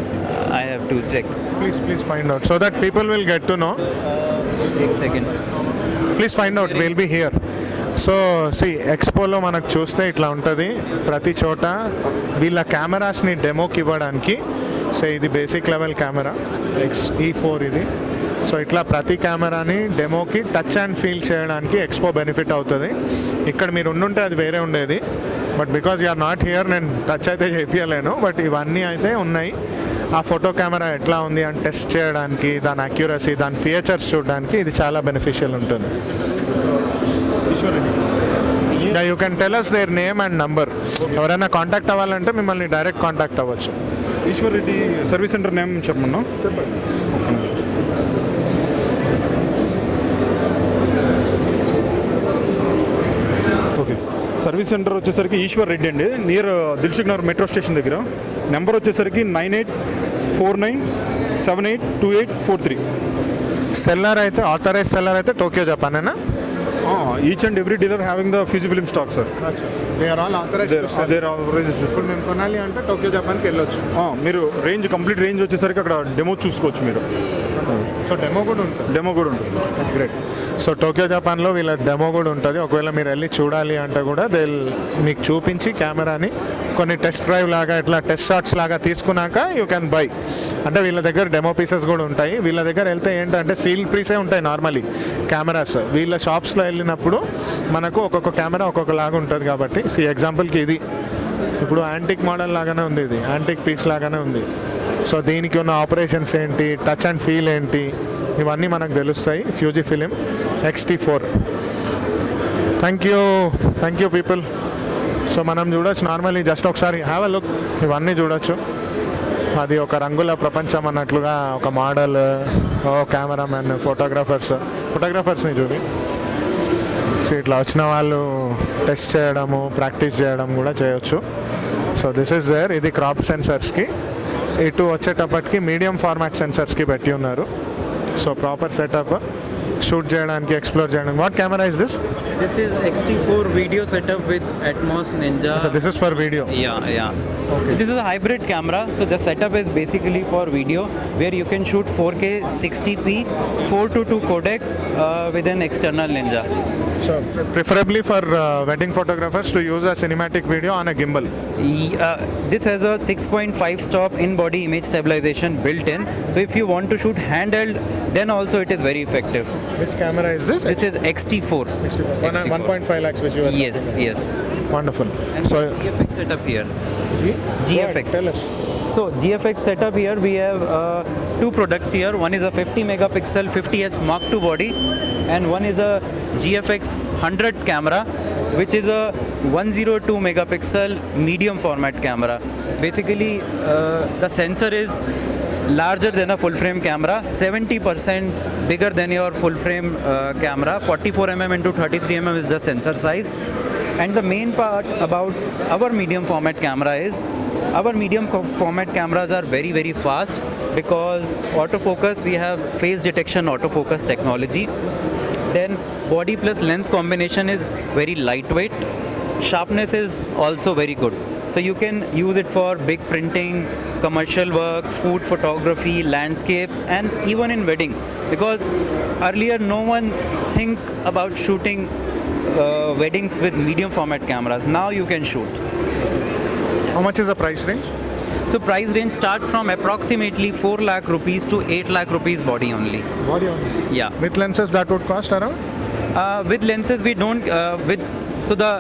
I have to check. Please find out so that people will get to know. एक second. Please find out will be here. So సి ఎక్స్పోలో మనకు చూస్తే ఇట్లా ఉంటుంది ప్రతి చోట వీళ్ళ కెమెరాస్ని డెమోకి ఇవ్వడానికి. సో ఇది బేసిక్ లెవెల్ కెమెరా XE4 ఇది. సో ఇట్లా ప్రతి కెమెరాని డెమోకి టచ్ అండ్ ఫీల్ చేయడానికి ఎక్స్పో బెనిఫిట్ అవుతుంది. ఇక్కడ మీరు ఉండుంటే అది వేరే ఉండేది, but because you're not here నేను టచ్ అయితే చేపించలేను. బట్ ఇవన్నీ అయితే ఉన్నాయి. ఆ ఫోటో కెమెరా ఎట్లా ఉంది అని టెస్ట్ చేయడానికి, దాని అక్యురసీ, దాని ఫీచర్స్ చూడడానికి ఇది చాలా బెనిఫిషియల్ ఉంటుంది. You can tell us their name and number. ఎవరైనా కాంటాక్ట్ అవ్వాలంటే మిమ్మల్ని డైరెక్ట్ కాంటాక్ట్ అవ్వచ్చు. Eshwar Reddy service centre name చెప్పమన్నా. చెప్పండి. ఓకే, సర్వీస్ సెంటర్ వచ్చేసరికి ఈశ్వర్ రెడ్డి అండి, near Dilsukh Nagar metro station దగ్గర. నెంబర్ వచ్చేసరికి 9849782843. సెల్లర్ అయితే ఆథరైజ్ సెల్లర్ అయితే టోక్యో జపానేనా? Each and every dealer having the Fujifilm stock sir. They are all authorise. ఇప్పుడు మేము కొనాలి అంటే టోక్యో జపాన్కి వెళ్ళొచ్చు. మీరు రేంజ్ కంప్లీట్ రేంజ్ వచ్చేసరికి అక్కడ డెమో చూసుకోవచ్చు మీరు. సో డెమో కూడా ఉంటుంది. గ్రేట్. సో టోక్యో జపాన్లో వీళ్ళ డెమో కూడా ఉంటుంది. ఒకవేళ మీరు వెళ్ళి చూడాలి అంటే కూడా దే మీకు చూపించి కెమెరాని కొన్ని టెస్ట్ డ్రైవ్ లాగా ఇట్లా టెస్ట్ షాట్స్ లాగా తీసుకున్నాక యూ క్యాన్ బై. అంటే వీళ్ళ దగ్గర డెమో పీసెస్ కూడా ఉంటాయి. వీళ్ళ దగ్గర వెళ్తే ఏంటంటే సీల్ పీసే ఉంటాయి నార్మలీ కెమెరాస్. వీళ్ళ షాప్స్లో వెళ్ళినప్పుడు మనకు ఒక్కొక్క కెమెరా ఒక్కొక్క లాగా ఉంటుంది. కాబట్టి ఎగ్జాంపుల్కి ఇది ఇప్పుడు యాంటిక్ మోడల్ లాగానే ఉంది, ఇది యాంటిక్ పీస్ లాగానే ఉంది. సో దీనికి ఉన్న ఆపరేషన్స్ ఏంటి, టచ్ అండ్ ఫీల్ ఏంటి, ఇవన్నీ మనకు తెలుస్తాయి. ఫ్యూజిఫిలిం XT4. Thank you people. So మనం చూడొచ్చు నార్మల్లీ జస్ట్ ఒకసారి హ్యావ్ అ లుక్. ఇవన్నీ చూడొచ్చు. అది ఒక రంగుల ప్రపంచం అన్నట్లుగా ఒక మోడల్, కెమెరామెన్, ఫోటోగ్రాఫర్స్ని చూడి. సో ఇట్లా వచ్చిన వాళ్ళు టెస్ట్ చేయడము, ప్రాక్టీస్ చేయడం కూడా చేయొచ్చు. So this is there. ఇది క్రాప్ సెన్సర్స్కి, ఇటు వచ్చేటప్పటికి మీడియం ఫార్మాట్ సెన్సర్స్కి పెట్టి ఉన్నారు. సో ప్రాపర్ సెటప్ షూట్ చేయడానికి, ఎక్స్ప్లోర్ చేయడానికి. What camera is this? This is XT4 video setup with Atmos Ninja. So this is for video. Yeah. Okay. This is a hybrid camera. So the setup is basically for video, where you can shoot 4K 60p 4:2 codec with an external Ninja. So preferably for wedding photographers to use a cinematic video on a gimbal. This has a 6.5 stop in-body image stabilization built in. So if you want to shoot handheld, then also it is very effective. Which camera is this? This is XT4. 1.5 lakhs which you are. Yes. Wonderful. And So GFX setup here. GFX. Tell us. So GFX setup here, we have two products here. One is a 50 megapixel 50S Mark II body, and one is a GFX 100 camera, which is a 102 megapixel medium format camera. Basically, the sensor is larger than a full frame camera, 70% bigger than your full frame camera. 44 mm into 33 mm is the sensor size. And the main part about our medium format camera is our medium format cameras are very, very fast because autofocus, we have face detection autofocus technology. Then body plus lens combination is very lightweight. Sharpness is also very good. So you can use it for big printing, commercial work, food photography, landscapes, and even in wedding. Because earlier no one think about shooting weddings with medium format cameras. Now you can shoot. How much is the price range? So price range starts from approximately 4 lakh rupees to 8 lakh rupees body only. Body only. Yeah. With lenses that would cost around? With lenses we don't so the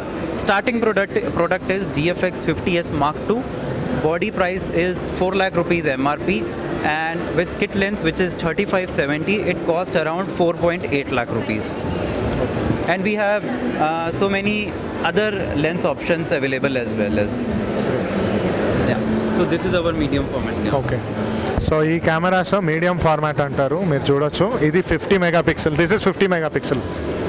starting product is GFX 50S Mark II. Body price is 4 lakh rupees MRP, and with kit lens, which is 3570, it costs around 4.8 lakh rupees. And we have so many other lens options available as well. So this is our medium format camera. Okay. So ఈ cameras medium format అంటారు, మీరు చూడొచ్చు. ఇది 50 megapixel. This is 50 megapixel.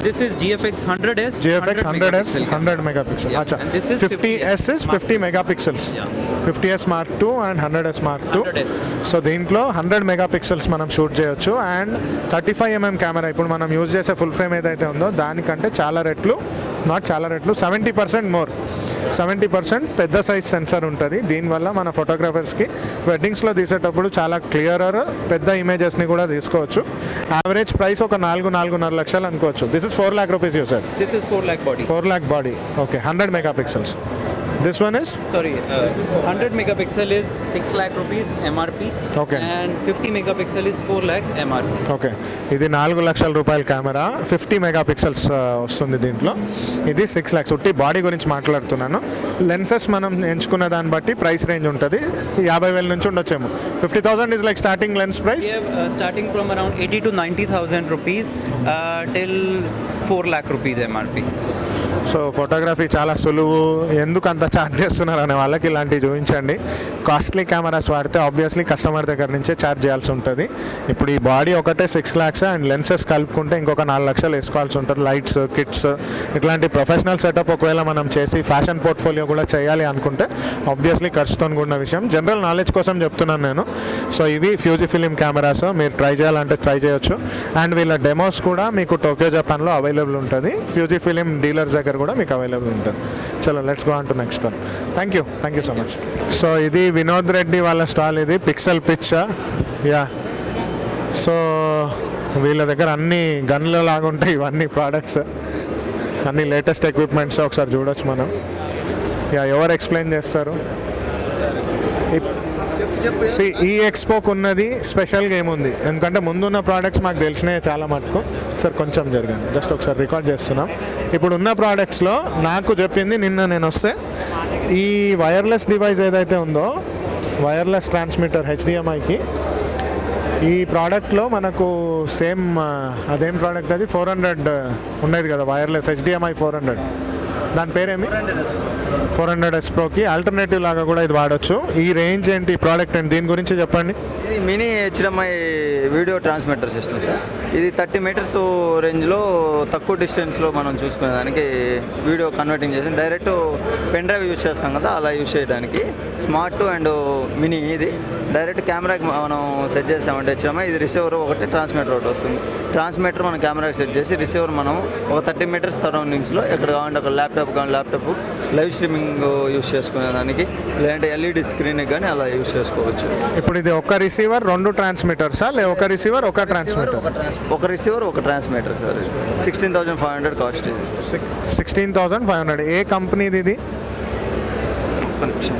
This is GFX 100S. GFX 100S 100 megapixel. Yeah. Acha. And this is 50S is 50 megapixels. Yeah. 50S Mark II and 100S Mark II. 100S. So దీంట్లో 100 megapixels మనం shoot చేయొచ్చు. And 35 mm camera ఇప్పుడు మనం use చేసే full frame ఏదైతే ఉందో దానికంటే చాలా రెట్లు, నాట్ చాలా రెట్లు, 70% మోర్. 70% పెద్ద సైజ్ సెన్సర్ ఉంటుంది. దీనివల్ల మన ఫోటోగ్రాఫర్స్కి వెడ్డింగ్స్లో తీసేటప్పుడు చాలా క్లియరర్ పెద్ద ఇమేజెస్ని కూడా తీసుకోవచ్చు. యావరేజ్ ప్రైస్ ఒక 4-4.5 లక్షలు అనుకోవచ్చు. This is 4 lakh rupees you said. This is 4 lakh body. 4 lakh body. Okay, 100 megapixels. This one is? Sorry, 100 megapixel is 6 lakh rupees MRP. Okay. And 50 megapixel is 4 lakh MRP. Okay, ఇది 4 లక్షల రూపాయల camera, 50 megapixels వస్తుంది దీంట్లో. ఇది 6 lakhs. ఉట్టి body గురించి మాట్లాడుతున్నాను. Lenses మనం ఎంచుకున్న దాన్ని బట్టి ప్రైస్ రేంజ్ ఉంటుంది. 50,000 నుంచి ఉండొచ్చేమో. 50,000 is like starting lens price. We have starting from around 80 to 90,000 rupees till 4 lakh rupees MRP. So photography చాలా సులువు, ఎందుకు అంత ఛార్జ్ చేస్తున్నారు అనే వాళ్ళకి ఇలాంటివి చూపించండి. కాస్ట్లీ కెమెరాస్ వాడితే ఆబ్వియస్లీ కస్టమర్ దగ్గర నుంచే ఛార్జ్ చేయాల్సి ఉంటుంది. ఇప్పుడు ఈ బాడీ ఒకటే 6 lakhs అండ్ లెన్సెస్ కలుపుకుంటే ఇంకొక 4 లక్షలు వేసుకోవాల్సి ఉంటుంది. లైట్స్, కిట్స్, ఇట్లాంటి ప్రొఫెషనల్ సెటప్ ఒకవేళ మనం చేసి ఫ్యాషన్ పోర్ట్ఫోలియో కూడా చేయాలి అనుకుంటే ఆబ్వియస్లీ ఖర్చుతో కూడిన విషయం. జనరల్ నాలెడ్జ్ కోసం చెప్తున్నాను నేను. సో ఇవి ఫ్యూజీ ఫిలిం కెమెరాస్, మీరు ట్రై చేయాలంటే ట్రై చేయొచ్చు. అండ్ వీళ్ళ డెమోస్ కూడా మీకు టోక్యో జపాన్లో అవైలబుల్ ఉంటుంది. ఫ్యూజీ ఫిలిం డీలర్స్ దగ్గర కూడా మీకు అవైలబుల్ ఉంటుంది. చలో let's go on to next one. Thank you so much. So ఇది వినోద్ రెడ్డి వాళ్ళ స్టాల్. ఇది పిక్సెల్ పిచ్. యా, సో వీళ్ళ దగ్గర అన్ని గన్ల లాగా ఉంటాయి ఇవన్నీ ప్రోడక్ట్స్, అన్ని లేటెస్ట్ ఎక్విప్మెంట్స్ ఒకసారి చూడొచ్చు మనం. యా, ఎవరు ఎక్స్ప్లెయిన్ చేస్తారు? ఈ ఎక్స్పోకు ఉన్నది స్పెషల్గా ఏముంది, ఎందుకంటే ముందున్న ప్రోడక్ట్స్ మాకు తెలిసినాయి చాలా మటుకు. సార్ కొంచెం జరగండి, జస్ట్ ఒకసారి రికార్డ్ చేస్తున్నాం. ఇప్పుడు ఉన్న ప్రోడక్ట్స్లో నాకు చెప్పింది, నిన్న నేను వస్తే ఈ వైర్లెస్ డివైస్ ఏదైతే ఉందో, వైర్లెస్ ట్రాన్స్మిటర్ HDMIకి, ఈ ప్రోడక్ట్లో మనకు సేమ్ అదేం ప్రోడక్ట్ అది 400 ఉండేది కదా, వైర్లెస్ HDMI 400, దాని పేరేమి 400S Proకి ఆల్టర్నేటివ్ లాగా కూడా ఇది వాడచ్చు. ఈ రేంజ్ ఏంటి, ఈ ప్రోడక్ట్ ఏంటి, దీని గురించి చెప్పండి. ఇది mini HDMI video transmitter system sir. ఇది 30 మీటర్స్ రేంజ్లో తక్కువ డిస్టెన్స్లో మనం చూసుకునేదానికి వీడియో కన్వర్టింగ్ చేసి డైరెక్ట్ పెన్ డ్రైవ్ యూజ్ చేస్తాం కదా, అలా యూజ్ చేయడానికి స్మార్ట్ అండ్ మినీ. ఇది డైరెక్ట్ కెమెరాకి మనం సెట్ చేసామంటే HDMI, ఇది రిసీవర్ ఒకటి, ట్రాన్స్మిటర్ ఒకటి వస్తుంది. ట్రాన్స్మిటర్ మన కెమెరాకి సెట్ చేసి, రిసీవర్ మనం ఒక 30 మీటర్స్ సరౌండింగ్స్లో ఎక్కడ కావాలంటే అక్కడ ల్యాప్టాప్ లైవ్ స్ట్రీమింగ్ యూజ్ చేసుకునేదానికి, లేదంటే LED స్క్రీన్కి కానీ అలా యూజ్ చేసుకోవచ్చు. ఇప్పుడు ఇది ఒక రిసీవర్ 2 ట్రాన్స్మిటర్సా, లే ఒక రిసీవర్ ఒక ట్రాన్స్మిటర్? ఒక రిసీవర్ ఒక ట్రాన్స్మిటర్ సార్. 16,500 కాస్ట్. ఇది 16,500. ఏ కంపెనీది ఇది? ఒక నిమిషం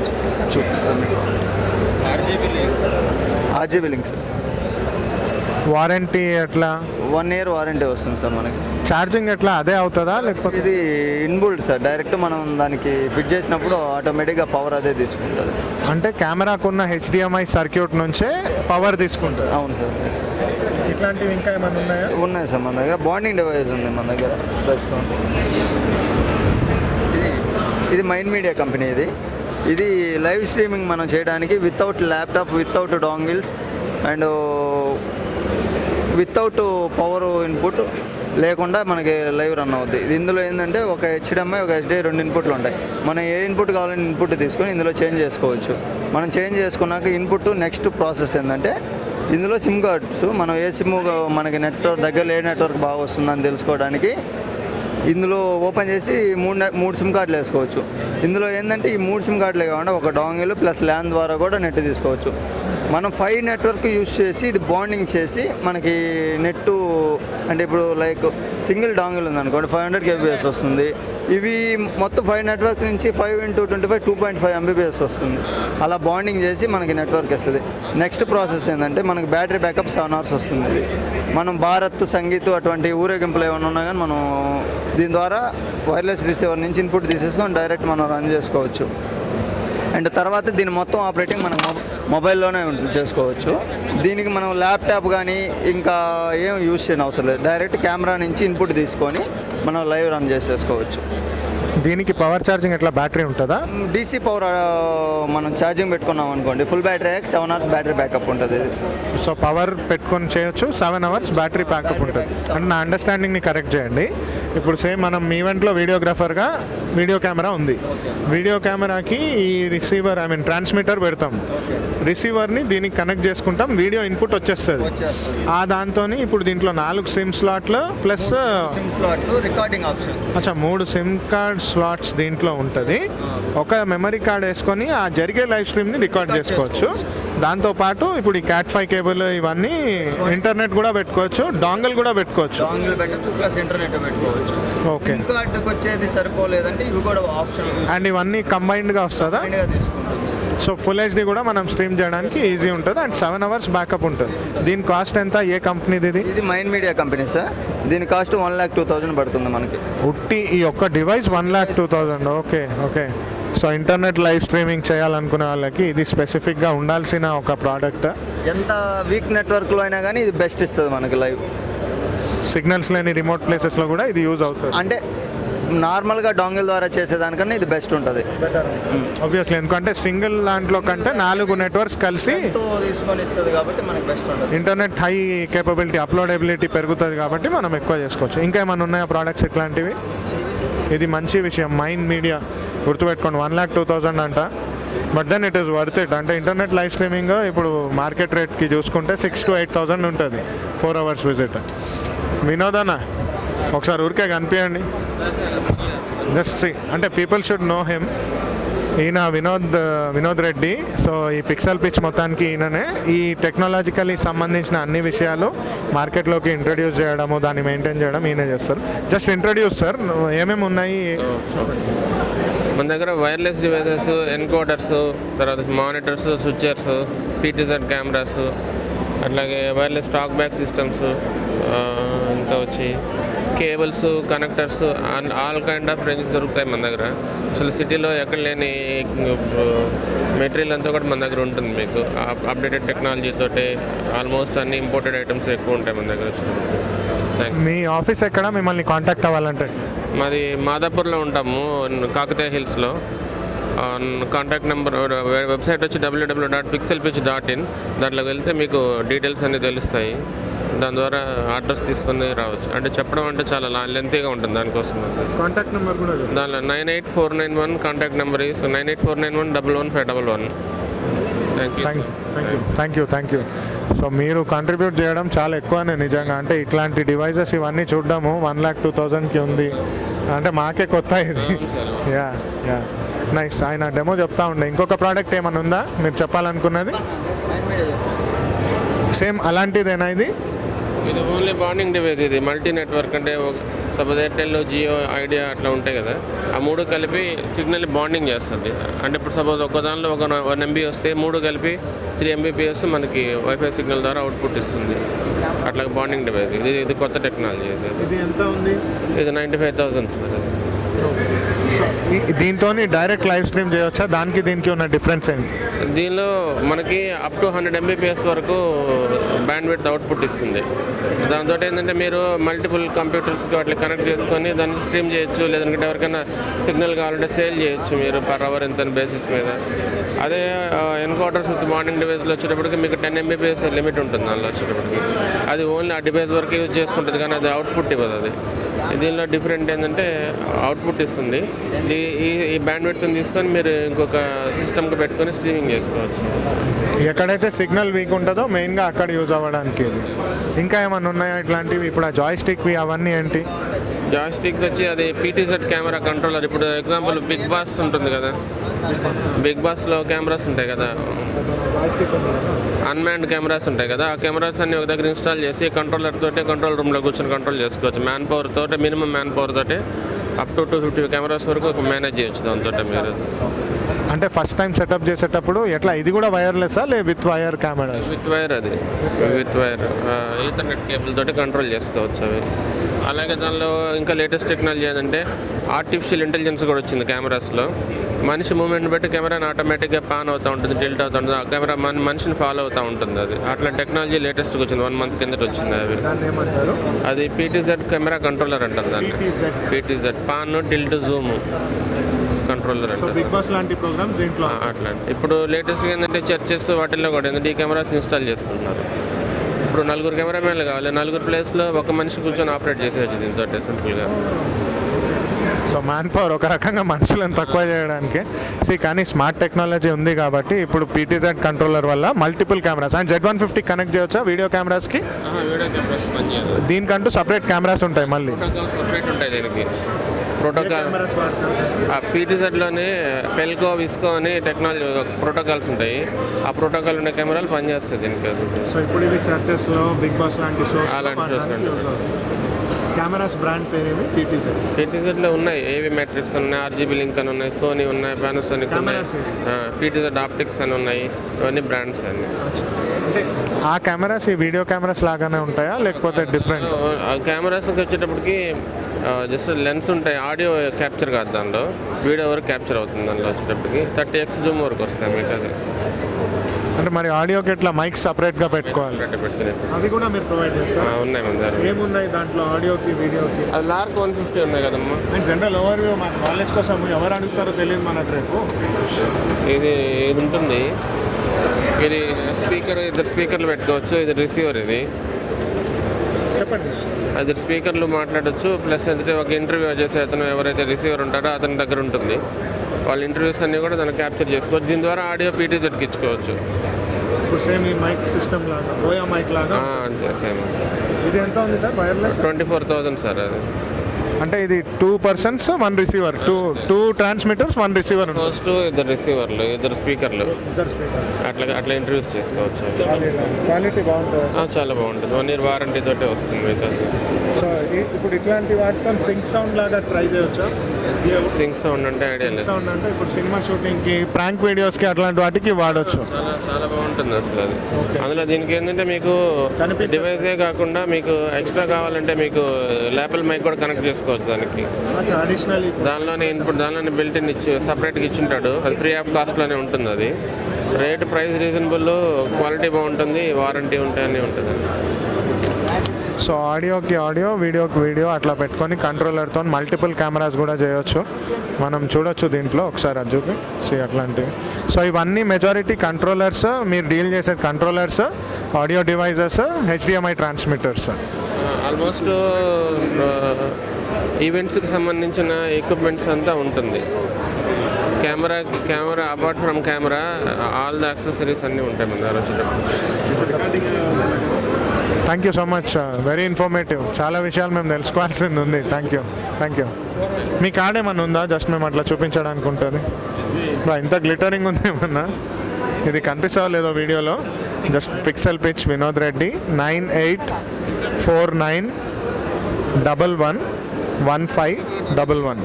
చూపిస్తాను మీకు. RGB link sir. వారంటీ ఎట్లా? 1 year వారంటీ వస్తుంది సార్ మనకి. ఛార్జింగ్ ఎట్లా అదే అవుతుందా, లేకపోతే? ఇది ఇన్బుల్డ్ సార్, డైరెక్ట్ మనం దానికి ఫిట్ చేసినప్పుడు ఆటోమేటిక్గా పవర్ అదే తీసుకుంటుంది. అంటే కెమెరాకున్న HDMI సర్క్యూట్ నుంచే పవర్ తీసుకుంటుంది? అవును సార్. Yes sir. ఇట్లాంటివి ఇంకా ఏమైనా ఉన్నాయా? ఉన్నాయి సార్ మన దగ్గర. బాండింగ్ డివైస్ ఉంది మన దగ్గర. బెస్ట్ ఇది మైండ్ మీడియా కంపెనీ. ఇది లైవ్ స్ట్రీమింగ్ మనం చేయడానికి without laptop, without dongles and without power input లేకుండా మనకి లైవ్ రన్ అవుద్ది. ఇది ఇందులో ఏంటంటే ఒక HDMI, ఒక SDI 2 ఇన్పుట్లు ఉంటాయి. మనం ఏ ఇన్పుట్ కావాలని ఇన్పుట్ తీసుకొని ఇందులో చేంజ్ చేసుకోవచ్చు. మనం చేంజ్ చేసుకున్నాక ఇన్పుట్ నెక్స్ట్ ప్రాసెస్ ఏంటంటే, ఇందులో సిమ్ కార్డ్స్ మనం ఏ సిమ్ మనకి నెట్వర్క్ దగ్గర ఏ నెట్వర్క్ బాగా వస్తుందని తెలుసుకోవడానికి ఇందులో ఓపెన్ చేసి మూడు సిమ్ కార్డులు వేసుకోవచ్చు. ఇందులో ఏంటంటే ఈ 3 సిమ్ కార్డులే కాకుండా ఒక డాంగిల్ ప్లస్ ల్యాన్ ద్వారా కూడా నెట్ తీసుకోవచ్చు. మనం 5 నెట్వర్క్ యూజ్ చేసి ఇది బాండింగ్ చేసి మనకి నెట్టు అంటే ఇప్పుడు లైక్ సింగిల్ డాంగిల్ ఉందనుకోండి 500 kbps వస్తుంది. ఇవి మొత్తం 5 నెట్వర్క్ నుంచి 5 × 25 2.5 Mbps వస్తుంది. అలా బాండింగ్ చేసి మనకి నెట్వర్క్ వస్తుంది. నెక్స్ట్ ప్రాసెస్ ఏంటంటే మనకి బ్యాటరీ బ్యాకప్ 7 hours వస్తుంది. ఇది మనం భారత్, సంగీత్ అటువంటి ఊరేగింపులు ఏమైనా ఉన్నా కానీ మనం దీని ద్వారా వైర్లెస్ రిసీవర్ నుంచి ఇన్పుట్ తీసేసుకొని డైరెక్ట్ మనం రన్ చేసుకోవచ్చు. అండ్ తర్వాత దీని మొత్తం ఆపరేటింగ్ మనం మొబైల్లోనే చేసుకోవచ్చు. దీనికి మనం ల్యాప్టాప్ కానీ ఇంకా ఏం యూజ్ చేయని అవసరం లేదు. డైరెక్ట్ కెమెరా నుంచి ఇన్పుట్ తీసుకొని మనం లైవ్ రన్ చేసేసుకోవచ్చు. దీనికి పవర్ ఛార్జింగ్ ఎట్లా, బ్యాటరీ ఉంటుందా? DC పవర్ మనం ఛార్జింగ్ పెట్టుకున్నాం అనుకోండి, full battery 7 hours battery backup ఉంటుంది. సో పవర్ పెట్టుకొని చేయొచ్చు, 7 hours బ్యాటరీ బ్యాకప్ ఉంటుంది. అంటే నా అండర్స్టాండింగ్ని కరెక్ట్ చేయండి. ఇప్పుడు సేమ్ మనం ఈవెంట్లో వీడియోగ్రాఫర్గా వీడియో కెమెరా ఉంది. వీడియో కెమెరాకి ఈ రిసీవర్ ట్రాన్స్మిటర్ పెడతాం. రిసీవర్ని దీనికి కనెక్ట్ చేసుకుంటాం, వీడియో ఇన్పుట్ వచ్చేస్తుంది. ఆ దాంతో ఇప్పుడు దీంట్లో 4 సిమ్ స్లాట్లు ప్లస్ సిమ్ స్లాట్లు, రికార్డింగ్ ఆప్షన్. అచ్చా 3 సిమ్ కార్డ్ స్లాట్స్ దీంట్లో ఉంటుంది. ఒక మెమరీ కార్డ్ వేసుకొని ఆ జరిగే లైవ్ స్ట్రీమ్ని రికార్డ్ చేసుకోవచ్చు. దాంతోపాటు ఇప్పుడు ఈ క్యాట్ 5 కేబుల్ ఇవన్నీ ఇంటర్నెట్ కూడా పెట్టుకోవచ్చు, డాంగిల్ కూడా పెట్టుకోవచ్చు. డాంగిల్ పెట్టచ్చు ప్లస్ ఇంటర్నెట్ పెట్టుకోవచ్చు. ఓకే. సిమ్ కార్డుకి వచ్చేది సరిపోలేదంటే ఇవి కూడా ఆప్షన్ అండ్ ఇవన్నీ కంబైన్డ్గా వస్తుందా? తీసుకుంటుంది. సో ఫుల్ హెచ్డి కూడా మనం స్ట్రీమ్ చేయడానికి ఈజీ ఉంటుంది అండ్ 7 hours బ్యాకప్ ఉంటుంది. దీని కాస్ట్ ఎంత? ఏ కంపెనీది ఇది? ఇది మైండ్ మీడియా కంపెనీ సార్. దీని కాస్ట్ 1,02,000 పడుతుంది మనకి. ఉట్టి ఈ ఒక్క device 1,02,000. Okay okay. So internet live streaming చేయాలనుకునే వాళ్ళకి ఇది స్పెసిఫిక్గా ఉండాల్సిన ఒక ప్రోడక్ట్. ఎంత వీక్ నెట్వర్క్లో అయినా కానీ ఇది బెస్ట్ ఇస్తుంది మనకి లైవ్. సిగ్నల్స్ లేని రిమోట్ ప్లేసెస్లో కూడా ఇది యూజ్ అవుతుంది. అంటే నార్మల్గా డాంగిల్ ద్వారా చేసేదానికన్నా ఇది బెస్ట్ ఉంటుంది. ఆబ్వియస్లీ, ఎందుకంటే సింగిల్ దాంట్లో కంటే 4 నెట్వర్క్స్ కలిసి తీసుకొని ఇస్తుంది కాబట్టి మనకి బెస్ట్ ఉంటుంది. ఇంటర్నెట్ హై కేపబిలిటీ, అప్లోడబిలిటీ పెరుగుతుంది కాబట్టి మనం ఎక్కువ చేసుకోవచ్చు. ఇంకా ఏమైనా ఉన్నాయా ప్రోడక్ట్స్ ఇట్లాంటివి? ఇది మంచి విషయం. మైండ్ మీడియా గుర్తుపెట్టుకోండి, 1,02,000 అంట. But then it is worth it. అంటే ఇంటర్నెట్ లైవ్ స్ట్రీమింగ్ ఇప్పుడు మార్కెట్ రేట్కి చూసుకుంటే 6,000 to 8,000 ఉంటుంది 4 hours విజిట్. వినోదనా ఒకసారి ఊరికే కనిపించండి, జస్ట్ సి, అంటే పీపుల్ షుడ్ నో హిమ్. ఈయన వినోద్ రెడ్డి. సో ఈ పిక్సెల్ పిచ్ మొత్తానికి ఈయననే ఈ టెక్నాలజికలీ సంబంధించిన అన్ని విషయాలు మార్కెట్లోకి ఇంట్రడ్యూస్ చేయడము, దాన్ని మెయింటైన్ చేయడం ఈయన చేస్తారు. జస్ట్ ఇంట్రడ్యూస్ సార్, ఏమేమి ఉన్నాయి మన దగ్గర? వైర్లెస్ డివైసెస్, ఎన్కోడర్స్, తర్వాత మానిటర్స్, స్విచ్చర్స్, పీటీజెడ్ కెమెరాస్, అట్లాగే వైర్లెస్ టాక్ బ్యాక్ సిస్టమ్స్, ఇంకా వచ్చి cables, connectors, all kind of ranges దొరుకుతాయి మన దగ్గర. అసలు సిటీలో ఎక్కడ లేని మెటీరియల్ అంతా కూడా మన దగ్గర ఉంటుంది. మీకు అప్డేటెడ్ టెక్నాలజీతో ఆల్మోస్ట్ అన్ని ఇంపోర్టెడ్ ఐటమ్స్ ఎక్కువ ఉంటాయి మన దగ్గర వచ్చినప్పుడు. మీ ఆఫీస్ ఎక్కడ? మిమ్మల్ని కాంటాక్ట్ అవ్వాలంటే మాది మాదాపూర్లో ఉంటాము, కాకతీయ హిల్స్లో. కాంటాక్ట్ నెంబర్, వెబ్సైట్ వచ్చి www.pixelpitch.in. దాంట్లోకి వెళ్తే మీకు డీటెయిల్స్ అన్నీ తెలుస్తాయి. దాని ద్వారా అడ్రస్ తీసుకొని రావచ్చు. అంటే చెప్పడం అంటే చాలా లెంతీగా ఉంటుంది, దానికోసం కాంటాక్ట్ నెంబర్ కూడా దానిలో 98491 contact number is 98491111511. Thank you. So మీరు కాంట్రిబ్యూట్ చేయడం చాలా ఎక్కువనే నిజంగా. అంటే ఇట్లాంటి డివైజెస్ ఇవన్నీ చూడడము 1,02,000కి ఉంది అంటే మాకే కొత్త ఇది. Yeah nice. ఆయన డెమో చెప్తా ఉండే. ఇంకొక ప్రోడక్ట్ ఏమైనా ఉందా మీరు చెప్పాలనుకున్నది? సేమ్ అలాంటిదేనా ఇది? ఇది ఓన్లీ బాండింగ్ డివైస్. ఇది మల్టీ నెట్వర్క్. అంటే సపోజ్ ఎయిర్టెల్, జియో, ఐడియా అట్లా ఉంటాయి కదా, ఆ 3 కలిపి సిగ్నల్ బాండింగ్ చేస్తుంది. అంటే ఇప్పుడు సపోజ్ ఒక దానిలో ఒక 1 MB వస్తే 3 కలిపి 3 Mbps మనకి వైఫై సిగ్నల్ ద్వారా అవుట్పుట్ ఇస్తుంది. అట్లా బాండింగ్ డివైస్. ఇది కొత్త టెక్నాలజీ. ఇది ఎంత ఉంది? ఇది 95,000 సార్. దీంతో డైరెక్ట్ లైవ్ స్ట్రీమ్ చేయవచ్చా? దానికి దీనికి ఉన్న డిఫరెన్స్ ఏంటి? దీనిలో మనకి అప్ టు 100 Mbps వరకు బ్యాండ్ విడ్త్ అవుట్పుట్ ఇస్తుంది. దాంతో ఏంటంటే మీరు మల్టిపుల్ కంప్యూటర్స్కి వాటికి కనెక్ట్ చేసుకొని దాన్ని స్ట్రీమ్ చేయొచ్చు. లేదంటే ఎవరికైనా సిగ్నల్ కావాలంటే సేల్ చేయొచ్చు మీరు పర్ అవర్ ఎంత బేసిస్ మీద. అదే ఎన్కోడర్స్ విత్ బాండింగ్ డివైస్లో వచ్చేటప్పటికి మీకు 10 Mbps లిమిట్ ఉంటుంది. దానిలో వచ్చేటప్పటికి అది ఓన్లీ ఆ డివైస్ వరకు యూజ్ చేసుకుంటుంది, కానీ అది అవుట్పుట్ ఇవ్వదు. అది దీనిలో డిఫరెంట్ ఏంటంటే అవుట్పుట్ ఇస్తుంది. ఈ బ్యాండ్ విడ్త్ని తీసుకొని మీరు ఇంకొక సిస్టమ్కి పెట్టుకొని స్ట్రీమింగ్ చేసుకోవచ్చు. ఎక్కడైతే సిగ్నల్ వీక్ ఉంటుందో మెయిన్గా అక్కడ యూజ్ అవ్వడానికి. ఇంకా ఏమైనా ఉన్నాయా ఇట్లాంటివి? ఇప్పుడు ఆ జాయ్స్టిక్వి అవన్నీ ఏంటి? జాయ్స్టిక్ వచ్చి అది పీటీజెడ్ కెమెరా కంట్రోలర్. ఇప్పుడు ఎగ్జాంపుల్ బిగ్ బాస్ ఉంటుంది కదా, బిగ్ బాస్లో కెమెరాస్ ఉంటాయి కదా, అన్మ్యాన్డ్ కెమెరాస్ ఉంటాయి కదా, ఆ కెమెరాస్ అన్ని ఒక దగ్గర ఇన్స్టాల్ చేసి కంట్రోలర్ తోటి కంట్రోల్ రూమ్లో కూర్చొని కంట్రోల్ చేసుకోవచ్చు. మ్యాన్ పవర్ తోటి, మినిమం మ్యాన్ పవర్ తోటి అప్ టు 250 కెమెరాస్ వరకు మేనేజ్ చేయొచ్చు దాంతో మీరు. అంటే ఫస్ట్ టైం సెటప్ చేసేటప్పుడు ఎట్లా? ఇది కూడా వైర్లెస్సా లే with wire camera? With wire. అది విత్ వైర్ ఈథర్నెట్ కేబుల్ తోటి కంట్రోల్ చేసుకోవచ్చు అవి. అలాగే దానిలో ఇంకా లేటెస్ట్ టెక్నాలజీ ఏంటంటే ఆర్టిఫిషియల్ ఇంటెలిజెన్స్ కూడా వచ్చింది కెమెరాస్లో. మనిషి మూమెంట్ బట్టి కెమెరాని ఆటోమేటిక్గా పాన్ అవుతూ ఉంటుంది, టిల్ట్ అవుతూ ఉంటుంది. ఆ కెమెరా మనిషిని ఫాలో అవుతూ ఉంటుంది. అది అట్లా టెక్నాలజీ లేటెస్ట్గా వచ్చింది, 1 month కిందట వచ్చింది. అవి అది పీటీజెడ్ కెమెరా కంట్రోలర్ అంటారు దాన్ని. PTZ pan, tilt, Zoom controller అంటారు. బిగ్ బాస్ లాంటి ప్రోగ్రామ్స్ దీంట్లో అట్లా. ఇప్పుడు లేటెస్ట్గా ఏంటంటే చర్చెస్ వాటిల్లో కూడా ఏంటంటే ఈ కెమెరాస్ ఇన్స్టాల్ చేసుకుంటున్నారు. ఇప్పుడు 4 కెమెరామెన్లు కావాలి, 4 ప్లేస్లో ఒక మనిషి కూర్చొని ఆపరేట్ చేసేయచ్చు దీంతో సింపుల్గా. సో మ్యాన్ పవర్ ఒక రకంగా మనుషులను తక్కువ చేయడానికి కానీ స్మార్ట్ టెక్నాలజీ ఉంది కాబట్టి ఇప్పుడు పీటీజెడ్ కంట్రోలర్ వల్ల multiple cameras and Z150 connect చేయొచ్చా వీడియో కెమెరాస్కి? వీడియో కెమెరాస్ పనిచేయదు, దీనికంటూ సపరేట్ కెమెరాస్ ఉంటాయి మళ్ళీ. ప్రోటోకాల్ సపరేట్ ఉంటాయి దీనికి. ప్రోటోకాల్ పీటీజెడ్లోనే పెల్కో విస్కో అని టెక్నాలజీ ప్రోటోకాల్స్ ఉంటాయి. ఆ ప్రోటోకాల్ ఉన్న కెమెరాలు పనిచేస్తాయి దీనికి. సో ఇప్పుడు ఇవి చర్చెస్లో బిగ్ బాస్ లాంటి షోస్ అలాంటి షోస్ కెమెరాస్ బ్రాండ్ పేరు ఏమి? పీటీజెడ్లో ఉన్నాయి, ఏవి మెట్రిక్స్ ఉన్నాయి, ఆర్జీబీ లింక్ అని ఉన్నాయి, సోనీ ఉన్నాయి, పానాసోనిక్ ఉన్నాయి, పీటీజెడ్ ఆప్టిక్స్ అని ఉన్నాయి. ఇవన్నీ బ్రాండ్స్ అన్ని. అంటే ఆ కెమెరాస్ ఈ వీడియో కెమెరాస్ లాగానే ఉంటాయా లేకపోతే డిఫరెంట్? కెమెరాస్కి వచ్చేటప్పటికి జస్ట్ లెన్స్ ఉంటాయి, ఆడియో క్యాప్చర్ కాదు దానిలో, వీడియో వరకు క్యాప్చర్ అవుతుంది దానిలో వచ్చేటప్పటికి. 30x జూమ్ వరకు వస్తాయి మీకు. అది అంటే మరి ఆడియోకి ఎట్లా మైక్ సపరేట్గా పెట్టుకోవాలి? పెట్టుకునే అది కూడా మీరు ప్రొవైడ్ చేస్తారు? ఉన్నాయి మన దగ్గర. ఏమున్నాయి దాంట్లో ఆడియోకి వీడియోకి? అది లార్క్ 150 ఉన్నాయి కదమ్మా. అండ్ జనరల్ ఓవర్వ్యూ మన కాలేజ్ కోసం ఎవరు అడుగుతారో తెలియదు మనకు రేపు. ఇది ఉంటుంది, ఇది స్పీకర్, 2 స్పీకర్లు పెట్టుకోవచ్చు. ఇది రిసీవర్, ఇది చెప్పండి. అది స్పీకర్లు మాట్లాడచ్చు. ప్లస్ ఏంటంటే ఒక ఇంటర్వ్యూ చేసే అతను ఎవరైతే రిసీవర్ ఉంటారో అతని దగ్గర ఉంటుంది. వాళ్ళ ఇంటర్వ్యూస్ అన్నీ కూడా దాన్ని క్యాప్చర్ చేసుకోవచ్చు. దీని ద్వారా ఆడియో పీటీజెడ్కి ఇచ్చుకోవచ్చు. ఇప్పుడు సేమ్ ఈ మైక్ సిస్టమ్ లాగా, ఓయా మైక్ లాగా అంతే సేమ్. ఇది ఎంత ఉంది సార్ వైర్లెస్? 24,000 సార్. అది అంటే ఇది 2 persons 1 receiver, two transmitters 1 receiver. First 2 రిసీవర్లు, 2 స్పీకర్లు, అట్లా ఇంటర్వ్యూస్ చేసుకోవచ్చు. క్వాలిటీ బాగుంటుంది, చాలా బాగుంటుంది. 1 year వారంటీ తోటే వస్తుంది మీకు. అది సో ఇప్పుడు ఇట్లాంటి వాటితో సింక్ సౌండ్ లాగా ట్రై చేయొచ్చా? సింక్ సౌండ్ అంటే ఐడియా లేదు. సౌండ్ అంటే ఇప్పుడు సినిమా షూటింగ్కి, ప్రాంక్ వీడియోస్కి అట్లాంటి వాటికి వాడచ్చు. చాలా బాగుంటుంది అసలు అది. అందులో దీనికి ఏంటంటే మీకు డివైసే కాకుండా మీకు ఎక్స్ట్రా కావాలంటే మీకు ల్యాపిల్ మైక్ కూడా కనెక్ట్ చేసుకోవచ్చు దానికి. అడిషనల్ దానిలోనే ఇన్పుట్, దానిలోనే బిల్టిన్ ఇచ్చి సపరేట్గా ఇచ్చుంటాడు. అది ఫ్రీ ఆఫ్ కాస్ట్లోనే ఉంటుంది. అది రేట్ ప్రైస్ రీజనబుల్, క్వాలిటీ బాగుంటుంది, వారంటీ ఉంటాయి, అన్నీ ఉంటుంది. సో ఆడియోకి ఆడియో, వీడియోకి వీడియో అట్లా పెట్టుకొని కంట్రోలర్తో మల్టిపుల్ కెమెరాస్ కూడా చేయొచ్చు. మనం చూడొచ్చు దీంట్లో ఒకసారి అది చూపి అట్లాంటివి. సో ఇవన్నీ మెజారిటీ కంట్రోలర్స్, మీరు డీల్ చేసే controllers, audio devices, HDMI transmitters. Almost ఈవెంట్స్కి సంబంధించిన ఎక్విప్మెంట్స్ అంతా ఉంటుంది. Camera apart from camera all the accessories అన్నీ ఉంటాయి మన దగ్గర వచ్చేటప్పుడు. Thank you so much, very informative. చాలా విషయాలు మేము తెలుసుకోవాల్సింది ఉంది. Thank you. మీ కార్డ్ ఏమన్నా ఉందా? జస్ట్ మేము అట్లా చూపించడానికి ఉంటుంది. ఇంత గ్లిటరింగ్ ఉంది ఏమన్నా? ఇది కనిపిస్తావో లేదో వీడియోలో. Just pixel pitch Vinod Reddy 9849111511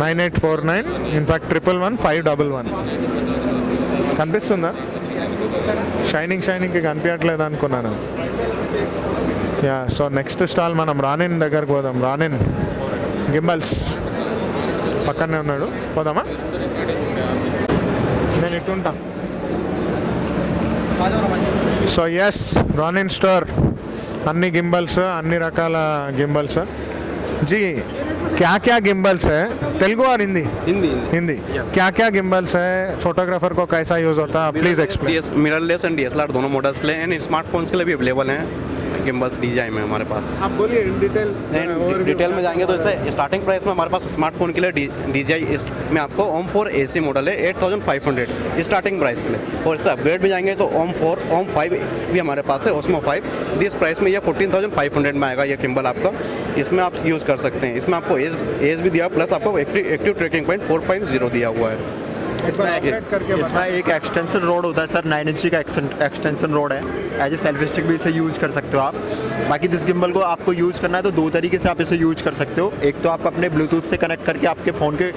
9849 in fact 111 కనిపిస్తుందా? షైనింగ్కి కనిపించట్లేదు అనుకున్నాను. యా, సో నెక్స్ట్ స్టాల్ మనం రానిన్ దగ్గరకు పోదాం. రానిన్ గింబల్స్ పక్కనే ఉన్నాడు, పోదామా? నేను ఇటుంటా. సో ఎస్, రానిన్ స్టోర్, అన్ని गिम्बल्स, अन्नी रकाल गिम्बल्स जी। क्या गिम्बल्स है? तेलुगु और हिंदी? हिंदी। क्या गिम्बल्स है? फोटोग्राफर को कैसा यूज़ होता है, please explain. Mirrorless and DSLR दोनों मॉडल्स के लिए एंड स्मार्टफोन्स के लिए भी अवेलेबल हैं गिम्बल्स DJI में हमारे पास। आप बोलिए इन डिटेल में जाएंगे तो इससे स्टार्टिंग प्राइस में हमारे पास स्मार्टफोन के लिए DJI में आपको OM 4 AC मॉडल है 8500 स्टार्टिंग प्राइस के लिए, और इससे अपग्रेड में जाएंगे तो OM 4 OM 5 भी हमारे पास है, Osmo 5। इस प्राइस में ये 14500 में आएगा ये गिम्बल आपका। इसमें आप यूज़ कर सकते हैं। इसमें आपको एज भी दिया, प्लस आपको एक्टिव ट्रैकिंग पॉइंट 4.0 दिया हुआ है। इसमें एक एक्सटेंशन रोड होता है सर, 9 इंच का एक्सटेंशन रोड है। एज ए सेल्फी स्टिक भी इसे यूज़ कर सकते हो आप। बाकी दिस गिम्बल को आपको यूज़ करना है तो 2 तरीके से आप इसे यूज़ कर सकते हो। एक तो आप अपने ब्लूटूथ से कनेक्ट करके आपके फ़ोन के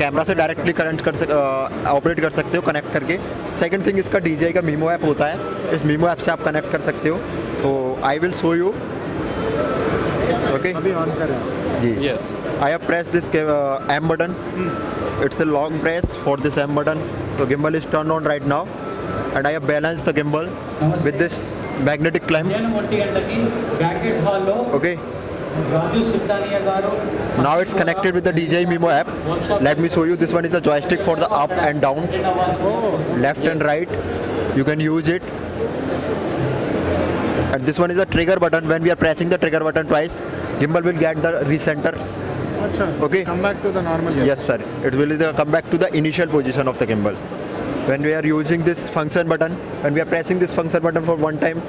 कैमरा से डायरेक्टली ऑपरेट कर सकते हो कनेक्ट करके। सेकंड थिंग, इसका DJI का मीमो ऐप होता है, इस मीमो ऐप से आप कनेक्ट कर सकते हो। तो I will show you. Okay, अभी ऑन करें जी। Yes, I have press this M button. It's a long press for this M button. So gimbal is turned on right now, and I have balanced the gimbal with this magnetic clamp. Okay. Now it's connected with the DJI Mimo app. Let me show you. This one is the joystick for the up and down, left and right. You can use it. And this one is a trigger button. When we are pressing the trigger button twice, gimbal will get the recenter. Acha, Okay. come back to the normal. Yes, sir. It will come back to the initial position of the gimbal. When we are using this function button, when we are pressing this function button for one time,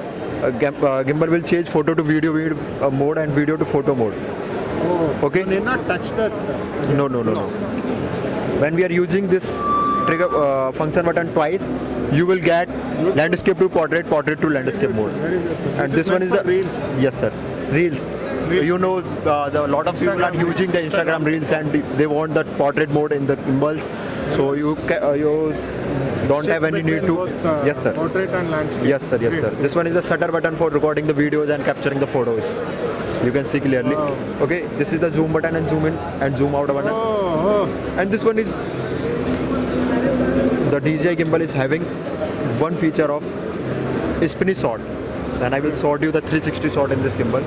gimbal will change photo to video mode and video to photo mode. Oh, Okay. You need not touch that. No. When we are using this trigger function button twice, you will get landscape to portrait, portrait to landscape mode. Very beautiful. And this one is the Reels. Yes, sir. Reels. You know, a lot of people are using the Instagram reels and they want that portrait mode in the gimbals. So you don't have any need to. Yes, sir. Portrait and landscape. Yes, sir. Yes, sir. This one is the shutter button for recording the videos and capturing the photos. You can see clearly. Wow. Okay, this is the zoom button and zoom in and zoom out button. Oh. And this one is the DJI gimbal is having one feature of spinny shot. And I will sort you the 360 shot in this gimbal.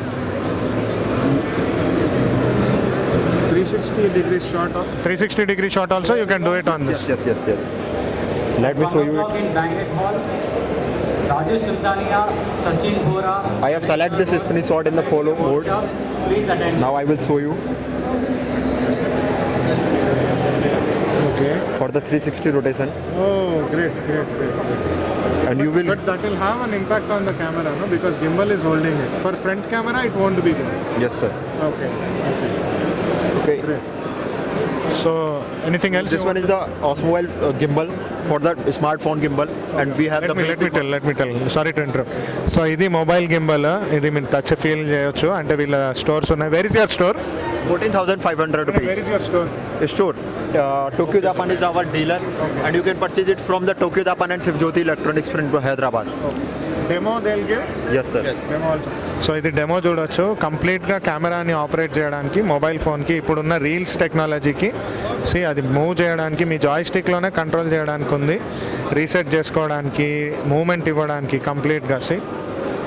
360-degree shot. 360-degree shot also you can do it on this. Yes. Let me show you it. In Banquet Hall, Rajesh Sultania, Sachin Bora. I have selected this spinny shot in the follow mode. Please attend. Now I will show you Okay. for the 360 rotation. Oh, great. And you will But that will have an impact on the camera, no? Because gimbal is holding it. For front camera, it won't be there. Yes, sir. Okay. Okay. Great. So, anything else? This one is the Osmowell gimbal for the smartphone gimbal, and we have let the me basic. tell. Sorry to interrupt. So, ఇది mobile gimbal, ఇది మీరు touch feel చేయొచ్చు. అంటే వీళ్ళ stores ఉన్నాయి. Where is your store? 14,500 Where rupees. is your store? Store. Tokyo Japan is our dealer, and you can purchase it from the Tokyo Japan and Shivjyoti Electronics in Hyderabad. Demo they'll give? Yes, sir. Demo also. So ఇది demo చూడొచ్చు. కంప్లీట్గా కెమెరాని operate చేయడానికి mobile ఫోన్కి ఇప్పుడున్న reels టెక్నాలజీకి అది move చేయడానికి మీ జాయ్స్టిక్లోనే కంట్రోల్ చేయడానికి ఉంది. రీసెట్ చేసుకోవడానికి, మూమెంట్ ఇవ్వడానికి కంప్లీట్గా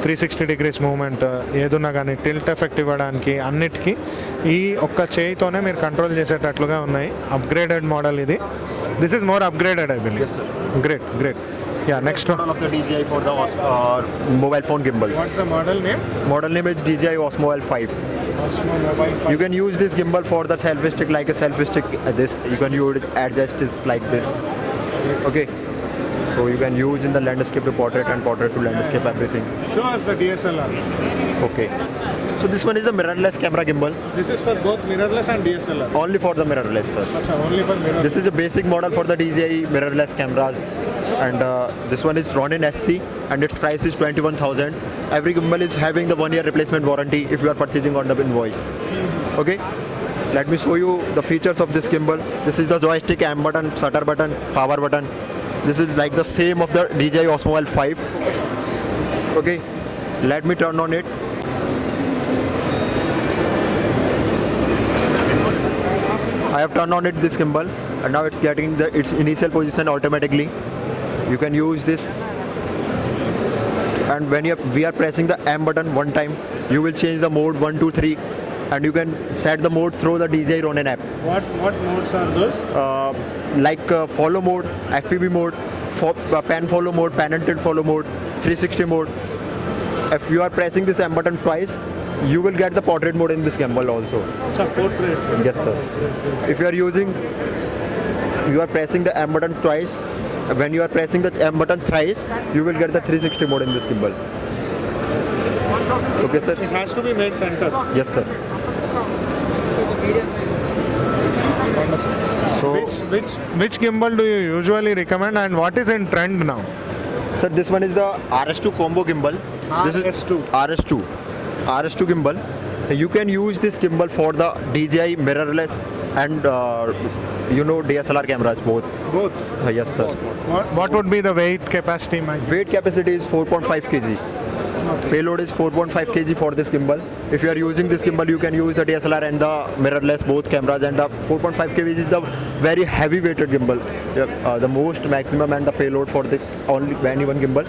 360 degrees మూమెంట్ ఏదున్నా కానీ టిల్ట్ ఎఫెక్ట్ ఇవ్వడానికి అన్నిటికీ ఈ ఒక్క చేయితోనే మీరు కంట్రోల్ చేసేటట్లుగా ఉన్నాయి. అప్గ్రేడెడ్ మోడల్ ఇది. This is more upgraded I believe. Yes, sir. Great. Yeah, next one. Model of the DJI for the mobile phone gimbals. What's the model name? Model name is DJI Osmowell 5. Osmo Mobile 5. You can use this gimbal for the selfie stick, like a selfie stick. This you can use adjust this like this. Okay. So you can use in the landscape to portrait and portrait to landscape everything. Show us the DSLR. Okay. So this one is the mirrorless camera gimbal. This is for both mirrorless and DSLR. Only for the mirrorless, sir. Acha, only for mirrorless. This is a basic model for the DJI mirrorless cameras, and this one is Ronin SC, and its price is 21,000. Every gimbal is having the 1-year replacement warranty if you are purchasing on the invoice. Okay. Let me show you the features of this gimbal. This is the joystick, M button, shutter button, power button. This is like the same of the DJI Osmowell 5. Okay. Let me turn on it. I have turned on it this gimbal, and now it's getting its initial position automatically. You can use this, and when we are pressing the M button one time, you will change the mode 1, 2, 3, and you can set the mode through the DJI Ronin app. What modes are those? Like follow mode, FPV mode, pan follow mode, pan and tilt follow mode, 360 mode. If you are pressing this M button twice, you will get the portrait mode in this gimbal also. Acha, portrait. Yes, sir. If you are pressing the M button twice. When you are pressing the M button thrice, you will get the 360 mode in this gimbal. Okay, sir. It has to be made center. Yes, sir. So, Which gimbal do you usually recommend, and what is in trend now? sir, this one is the RS2 combo gimbal. This is RS2 gimbal. You can use this gimbal for the DJI mirrorless and DSLR cameras both. Both. Yes, sir. What would be the weight capacity, Mike? Weight capacity is 4.5 kg. Okay. Payload is 4.5 kg for this gimbal. If you are using this gimbal, you can use the DSLR and the mirrorless both cameras. And the 4.5 kg is a very heavy weighted gimbal. The most maximum and the payload for the only one gimbal.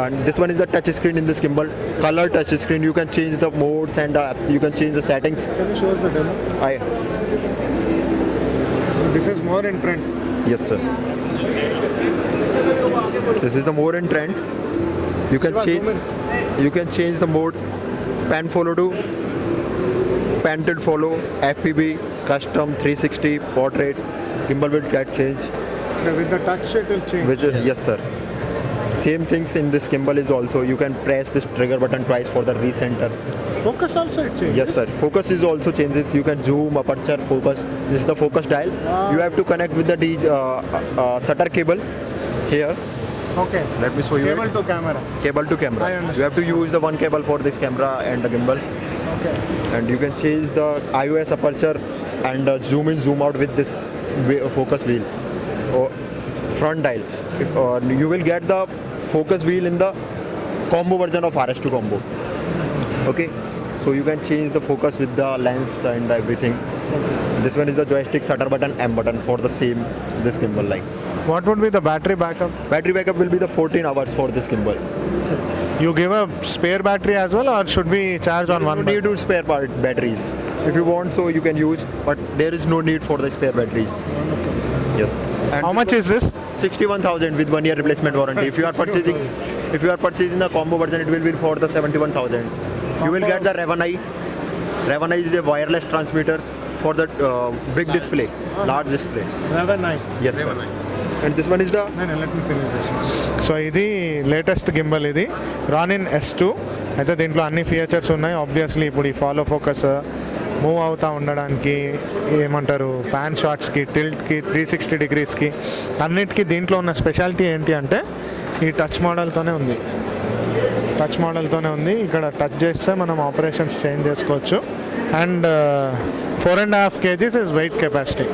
And this one is the touch screen in this gimbal. Color touch screen. You can change the modes and you can change the settings. Can you show us the demo? This is more in trend. Yes, sir. This is the more in trend. You can change. You can change the mode, pan follow to pan tilt follow, FPV, custom, 360, portrait. Gimbal will get changed. With the touch it will change. Which is, yes sir. Same things in this gimbal is also, you can press this trigger button twice for the recenter. Focus also it changes. Yes sir. Focus is also changes. You can zoom, aperture, focus. This is the focus dial. You have to connect with the shutter cable here. Okay. Let me show you. Cable to camera. Cable to camera. I understand. You have to use the one cable for this camera and the gimbal. Okay. And you can change the iOS aperture and zoom in, zoom out with this focus wheel or front dial. You will get the focus wheel in the combo version of RS2 combo. Okay, so you can change the focus with the lens and everything. Okay. This one is the joystick, shutter button, M button for the same this gimbal like. What would be the battery backup? Battery backup will be the 14 hours for this gimbal. You give a spare battery as well, or should we charge on one? No need to spare batteries. If you want, so you can use, but there is no need for the spare batteries. Wonderful. Yes. And how much is this? 61,000 with 1 year replacement warranty. If you are purchasing the combo version, it will be for the 71,000. You will get the Revanai. Revanai is a wireless transmitter for the big display, large display. Revanai. Yes, sir. And this one is the. Let me finish this. So ఇది latest gimbal, ఇది రానిన్ S2. అయితే దీంట్లో అన్ని features ఉన్నాయి. Obviously ఇప్పుడు ఈ follow focus move అవుతూ ఉండడానికి, ఏమంటారు, ప్యాన్ షాట్స్కి, టిల్ట్కి, 360 డిగ్రీస్కి అన్నిటికీ దీంట్లో ఉన్న స్పెషాలిటీ ఏంటి అంటే ఈ టచ్ మోడల్తోనే ఉంది. ఇక్కడ టచ్ చేస్తే మనం ఆపరేషన్స్ చేంజ్ చేసుకోవచ్చు. And 4.5 kgs is wait capacity.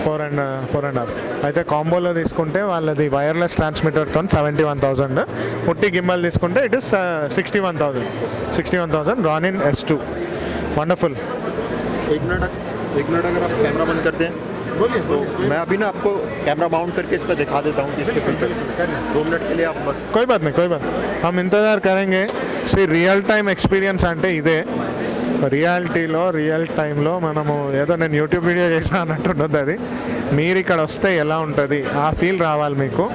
4.5. అయితే కాంబోలో తీసుకుంటే వాళ్ళది వైర్లెస్ ట్రాన్స్మిటర్తో 71,000. ఉట్టి గింబల్ తీసుకుంటే ఇట్ ఇస్ 61,000. రానిన్ S2. वंडरफुल. एक मिनट अगर आप कैमरा बंद करते हैं तो मैं अभी ना आपको कैमरा माउंट करके इस पर दिखा देता हूँ कि इसके फीचर्स 2 मिनट के लिए आप बस. कोई बात नहीं. हम इंतज़ार करेंगे. सी రియల్ టైమ్ ఎక్స్పీరియన్స్ అంటే ఇదే. రియాలిటీలో రియల్ టైంలో మనము ఏదో నేను యూట్యూబ్ వీడియో చేసిన అన్నట్టుంటుంది. అది మీరు ఇక్కడ వస్తే ఎలా ఉంటుంది ఆ ఫీల్ రావాలి మీకు.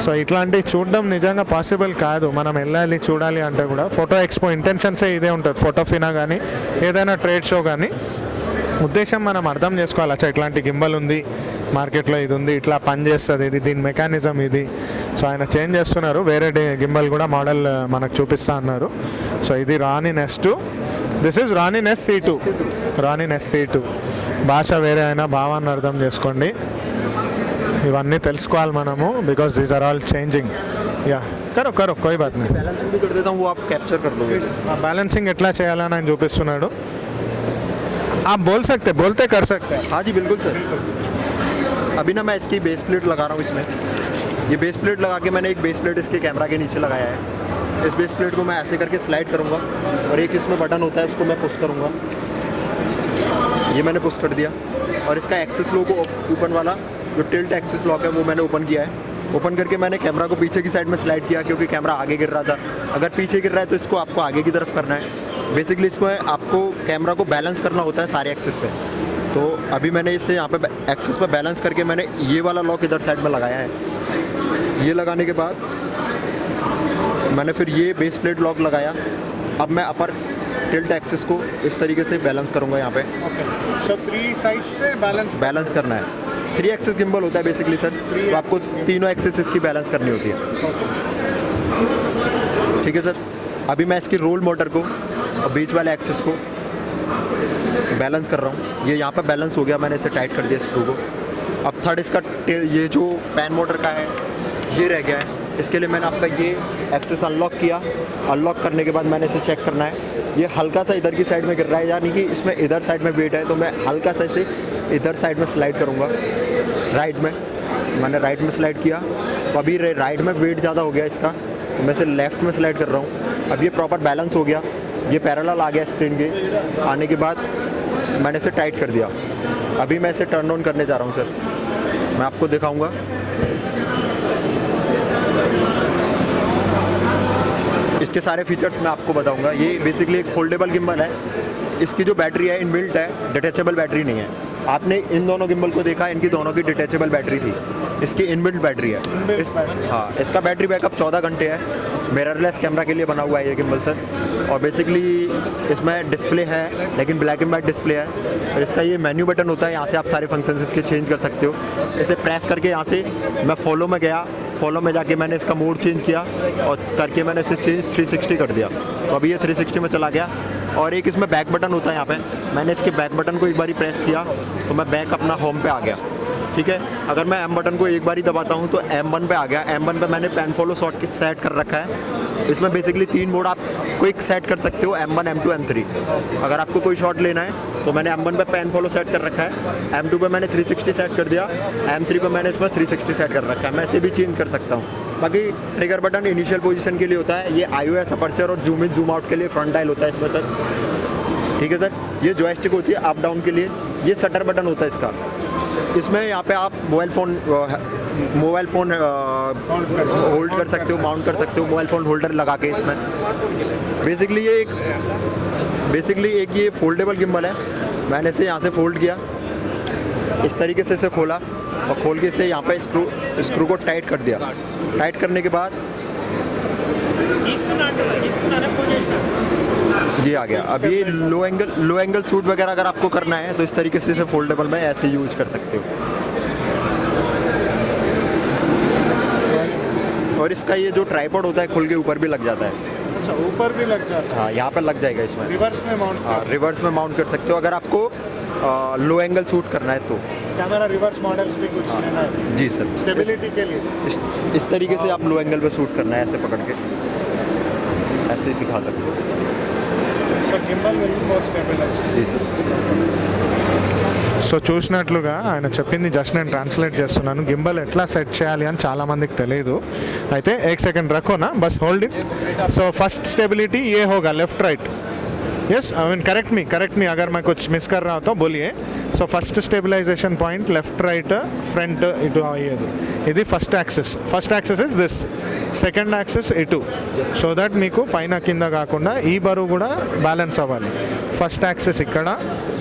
సో ఇట్లాంటివి చూడడం నిజంగా పాసిబుల్ కాదు. మనం వెళ్ళాలి చూడాలి అంటే కూడా ఫోటో ఎక్స్పో ఇంటెన్షన్సే ఇదే ఉంటుంది. ఫోటోఫినా కానీ ఏదైనా ట్రేడ్ షో కానీ ఉద్దేశం మనం అర్థం చేసుకోవాలి. అచ్చా ఇట్లాంటి గింబల్ ఉంది మార్కెట్లో, ఇది ఉంది, ఇట్లా పనిచేస్తుంది, ఇది దీని మెకానిజం ఇది. సో ఆయన చేంజ్ చేస్తున్నారు, వేరే గింబల్ కూడా మోడల్ మనకు చూపిస్తా అన్నారు. సో ఇది రానిన్ S2. This is రానిన్ SC2. భాష వేరే అయినా భావాన్ని అర్థం చేసుకోండి. ఇవన్నీ తెలుసుకోవాలి మనము, because these are all changing. యా కరో కోई बात नहीं. बैलेंसिंग भी कर देता हूँ, वो आप कैप्चर कर लोगे. బ్యాలెన్సింగ్ ఎట్లా చేయాలని ఆయన చూపిస్తున్నాడు. आप बोलते कर सकते हैं. हाँ जी बिल्कुल सर. अभी ना मैं इसकी बेस प्लेट लगा रहा हूँ इसमें. ये बेस प्लेट लगा के मैंने एक बेस प्लेट इसके कैमरा के नीचे लगाया है. इस बेस प्लेट को मैं ऐसे करके स्लाइड करूँगा और एक इसमें बटन होता है, उसको मैं पुश करूँगा. ये मैंने पुश कर दिया और इसका एक्सेस लॉक ओपन वाला जो टिल्ट एक्सेस लॉक है वो मैंने ओपन किया है. ओपन करके मैंने कैमरा को पीछे की साइड में स्लाइड किया क्योंकि कैमरा आगे गिर रहा था. अगर पीछे गिर रहा है तो इसको आपको आगे की तरफ करना है. बेसिकली इसमें आपको कैमरा को बैलेंस करना होता है सारे एक्सेस पे. तो अभी मैंने इसे यहाँ पे एक्सेस पे बैलेंस करके मैंने ये वाला लॉक इधर साइड में लगाया है. ये लगाने के बाद मैंने फिर ये बेस प्लेट लॉक लगाया. अब मैं अपर टिल्ट एक्सेस को इस तरीके से बैलेंस करूँगा यहाँ पे. So 3 sides से बैलेंस करना है. 3 एक्सेस गिम्बल होता है बेसिकली सर. तो आपको तीनों एक्सेस इसकी बैलेंस करनी होती है. ठीक है सर. अभी मैं इसकी रोल मोटर को और बीच वाले एक्सेस को बैलेंस कर रहा हूँ. ये यहाँ पर बैलेंस हो गया, मैंने इसे टाइट कर दिया स्क्रू को. अब थर्ड इसका ये जो पैन मोटर का है ये रह गया है. इसके लिए मैंने आपका ये एक्सेस अनलॉक किया. अनलॉक करने के बाद मैंने इसे चेक करना है. ये हल्का सा इधर की साइड में गिर रहा है, यानी कि इसमें इधर साइड में वेट है, तो मैं हल्का सा इसे इधर साइड में स्लाइड करूँगा. राइट में मैंने राइट में स्लाइड किया. तो अभी राइट में वेट ज़्यादा हो गया इसका, तो मैं इसे लेफ़्ट में स्लाइड कर रहा हूँ. अब ये प्रॉपर बैलेंस हो गया. ये पैरेलल आ गया स्क्रीन के. आने के बाद मैंने इसे टाइट कर दिया. अभी मैं इसे टर्न ऑन करने जा रहा हूँ सर. मैं आपको दिखाऊँगा. इसके सारे फीचर्स मैं आपको बताऊंगा. ये बेसिकली एक फोल्डेबल गिम्बल है. इसकी जो बैटरी है इनबिल्ट है, डिटैचेबल बैटरी नहीं है. आपने इन दोनों गिम्बल को देखा, इनकी दोनों की डिटैचेबल बैटरी थी, इसकी इनबिल्ट बैटरी है। हाँ, इसका बैटरी बैकअप 14 घंटे है। मिररलेस कैमरा के लिए बना हुआ है ये गिम्बल सर। और बेसिकली इसमें डिस्प्ले है, लेकिन ब्लैक एंड वाइट डिस्प्ले है। और इसका ये मेन्यू बटन होता है, यहाँ से आप सारे फंक्शंस इसके चेंज कर सकते हो। इसे प्रेस करके यहाँ से मैं फॉलो में गया, फॉलो में जाके मैंने इसका मोड चेंज किया और करके मैंने इसे चेंज 360 कर दिया, तो अभी ये 360 में चला गया। और एक इसमें बैक बटन होता है यहाँ पे, मैंने इसके बैक बटन को एक बारी प्रेस किया तो मैं बैक अपना होम पे आ गया। ठीक है, अगर मैं M बटन को एक बार ही दबाता हूँ तो M1 पे आ गया। M1 पे मैंने पैन फॉलो शॉट सेट कर रखा है। इसमें बेसिकली 3 मोड आप क्विक सेट कर सकते हो, M1, M2, M3। अगर आपको कोई शॉट लेना है तो मैंने M1 पे पैन फॉलो सेट कर रखा है, M2 पे मैंने 360 सेट कर दिया, M3 पे मैंने इसमें 360 सेट कर रखा है। मैं इसे भी चेंज कर सकता हूँ। बाकी ट्रिगर बटन इनिशियल पोजीशन के लिए होता है, ये iOS अपर्चर और जूम इन जूम आउट के लिए फ्रंट डायल होता है इसमें सर। ठीक है सर, ये जॉयस्टिक होती है अप डाउन के लिए। ये शटर बटन होता है इसका। इसमें यहाँ पे आप मोबाइल फ़ोन होल्ड कर सकते हो, माउंट कर सकते हो, मोबाइल फ़ोन होल्डर लगा के इसमें। बेसिकली एक ये फोल्डेबल गिम्बल है। मैंने इसे यहाँ से फोल्ड किया, इस तरीके से इसे खोला और खोल के इसे यहाँ पे स्क्रू को टाइट कर दिया। टाइट करने के बाद ये आ गया। अब ये लो एंगल शूट वगैरह अगर आपको करना है तो इस तरीके से इसे फोल्डेबल में ऐसे यूज कर सकते हो। और इसका ये जो ट्राइपॉड होता है खुल के ऊपर भी लग जाता है। अच्छा, ऊपर भी लग जाता है? हाँ, यहाँ पर लग जाएगा इसमें। रिवर्स में माउंट? हाँ, रिवर्स में माउंट कर सकते हो अगर आपको लो एंगल शूट करना है तो। कैमरा रिवर्स मॉडल्स भी कुछ लेना है? जी सर, स्टेबिलिटी के लिए इस तरीके से आप लो एंगल पे शूट करना है, ऐसे पकड़ के ऐसे ही सिखा सकते हो। So gimbal will be more stabilized. जी सर। సో చూసినట్లుగా ఆయన చెప్పింది జస్ట్ నేను ట్రాన్స్లేట్ చేస్తున్నాను. గింబల్ ఎట్లా సెట్ చేయాలి అని చాలామందికి తెలియదు. అయితే एक सेकंड रखो ना, बस hold it. So first stability ये होगा, left right. Yes, I mean correct me अगर मैं कुछ मिस कर रहा हूँ तो बोलिए. So first stabilization point left right front ఇటు అయ్యేది. ఇది first axis is this. Second axis ఇటు, సో దట్ మీకు పైన కింద కాకుండా ఈ బరువు కూడా బ్యాలెన్స్ అవ్వాలి. ఫస్ట్ యాక్సెస్ ఇక్కడ,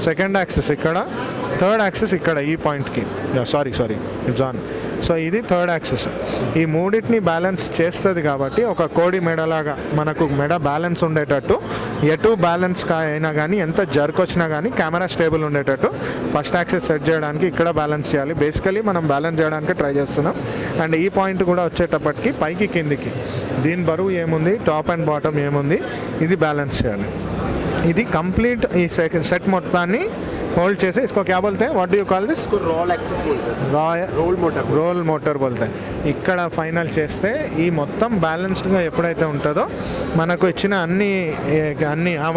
సెకండ్ యాక్సెస్ ఇక్కడ, థర్డ్ యాక్సెస్ ఇక్కడ ఈ పాయింట్కి. Sorry it's on. సో ఇది థర్డ్ యాక్సెస్. ఈ మూడింటిని బ్యాలెన్స్ చేస్తుంది కాబట్టి ఒక కోడి మెడలాగా మనకు మెడ బ్యాలెన్స్ ఉండేటట్టు, ఎటు బ్యాలెన్స్ అయినా కానీ ఎంత జర్క్ వచ్చినా కానీ కెమెరా స్టేబుల్ ఉండేటట్టు ఫస్ట్ యాక్సెస్ సెట్ చేయడానికి ఇక్కడ బ్యాలెన్స్ చేయాలి. బేసికలీ మనం బ్యాలెన్స్ చేయడానికి ట్రై చేస్తున్నాం. అండ్ ఈ పాయింట్ కూడా వచ్చేటప్పటికి పైకి కిందికి దీని బరువు ఏముంది, టాప్ అండ్ బాటమ్ ఏముంది, ఇది బ్యాలెన్స్ చేయాలి. ఇది కంప్లీట్ ఈ సెట్ మొత్తాన్ని होल्ड చేసి इसको क्या बोलते हैं, what do you call this? इसको रोल एक्सिस बोलते हैं, रोल मोटर बोलते हैं. ఇక్కడ ఫైనల్ చేస్తే ఈ మొత్తం బ్యాలెన్స్డ్గా ఎప్పుడైతే ఉంటుందో మనకు ఇచ్చిన అన్ని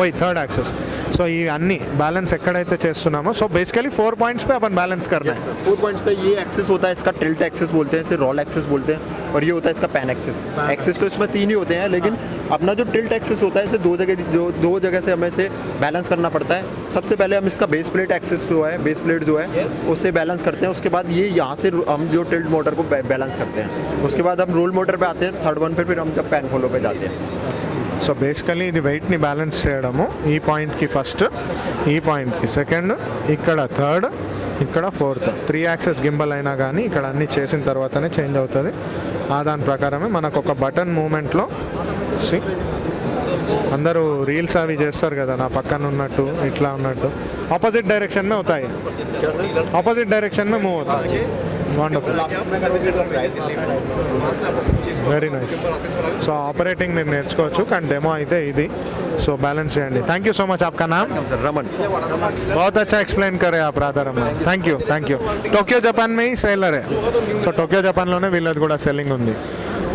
वही थर्ड एक्सेस. సో ఈ అన్ని బ్యాలెన్స్ ఎక్కడైతే చేస్తున్నామో, సో బేసిकली 4 पॉइंट्स पे अपन बैलेंस करना है. 4 पॉइंट्स पे ये एक्सेस होता है, इसका टिल्ट एक्सेस बोलते हैं, इसे रोल एक्सेस बोलते हैं. और ये होता है इसका पैन एक्सेस. एक्सेस तो इसमें 3 ही होते हैं, लेकिन अपना जो टिल्ट एक्सेस होता है इसे दो जगह से हमें इसे बैलेंस करना पड़ता है. सबसे पहले हम इसका बेस प्लेट एक्सेस जो है, बेस प्लेट जो है उससे बैलेंस करते हैं. उसके बाद ये यहाँ से हम जो टिल्ट मोटर को बैलेंस करते हैं. उसके बाद हम रोल मोटर पे आते हैं, थर्ड वन पे फिर हम जब पैन फॉलो पे जाते हैं. సో బేసికలీ ఇది వెయిట్ని బ్యాలెన్స్ చేయడము, ఈ పాయింట్కి ఫస్ట్, ఈ పాయింట్కి సెకండ్, ఇక్కడ థర్డ్, ఇక్కడ ఫోర్త్. 3 యాక్సెస్ గింబల్ అయినా కానీ ఇక్కడ అన్నీ చేసిన తర్వాతనే చేంజ్ అవుతుంది. దాని ప్రకారమే మనకు ఒక బటన్ మూమెంట్లో అందరూ రీల్స్ అవి చేస్తారు కదా, నా పక్కన ఉన్నట్టు ఇట్లా ఉన్నట్టు ఆపోజిట్ డైరెక్షన్ में होता है, ऑपोजिट डायरेक्शन में मूव होता है. Wonderful, very nice. So operating నేను నేర్చుకోవచ్చు, కానీ డెమో అయితే ఇది. సో బ్యాలెన్స్ చేయండి. Thank you so much. आपका नाम? रमन. बहुत अच्छा एक्सप्लेन करे आप Radha Raman. Thank you. Tokyo Japan में ही सेलर है. సో టోక్యో జపాన్లోనే వీళ్ళది కూడా సెల్లింగ్ ఉంది.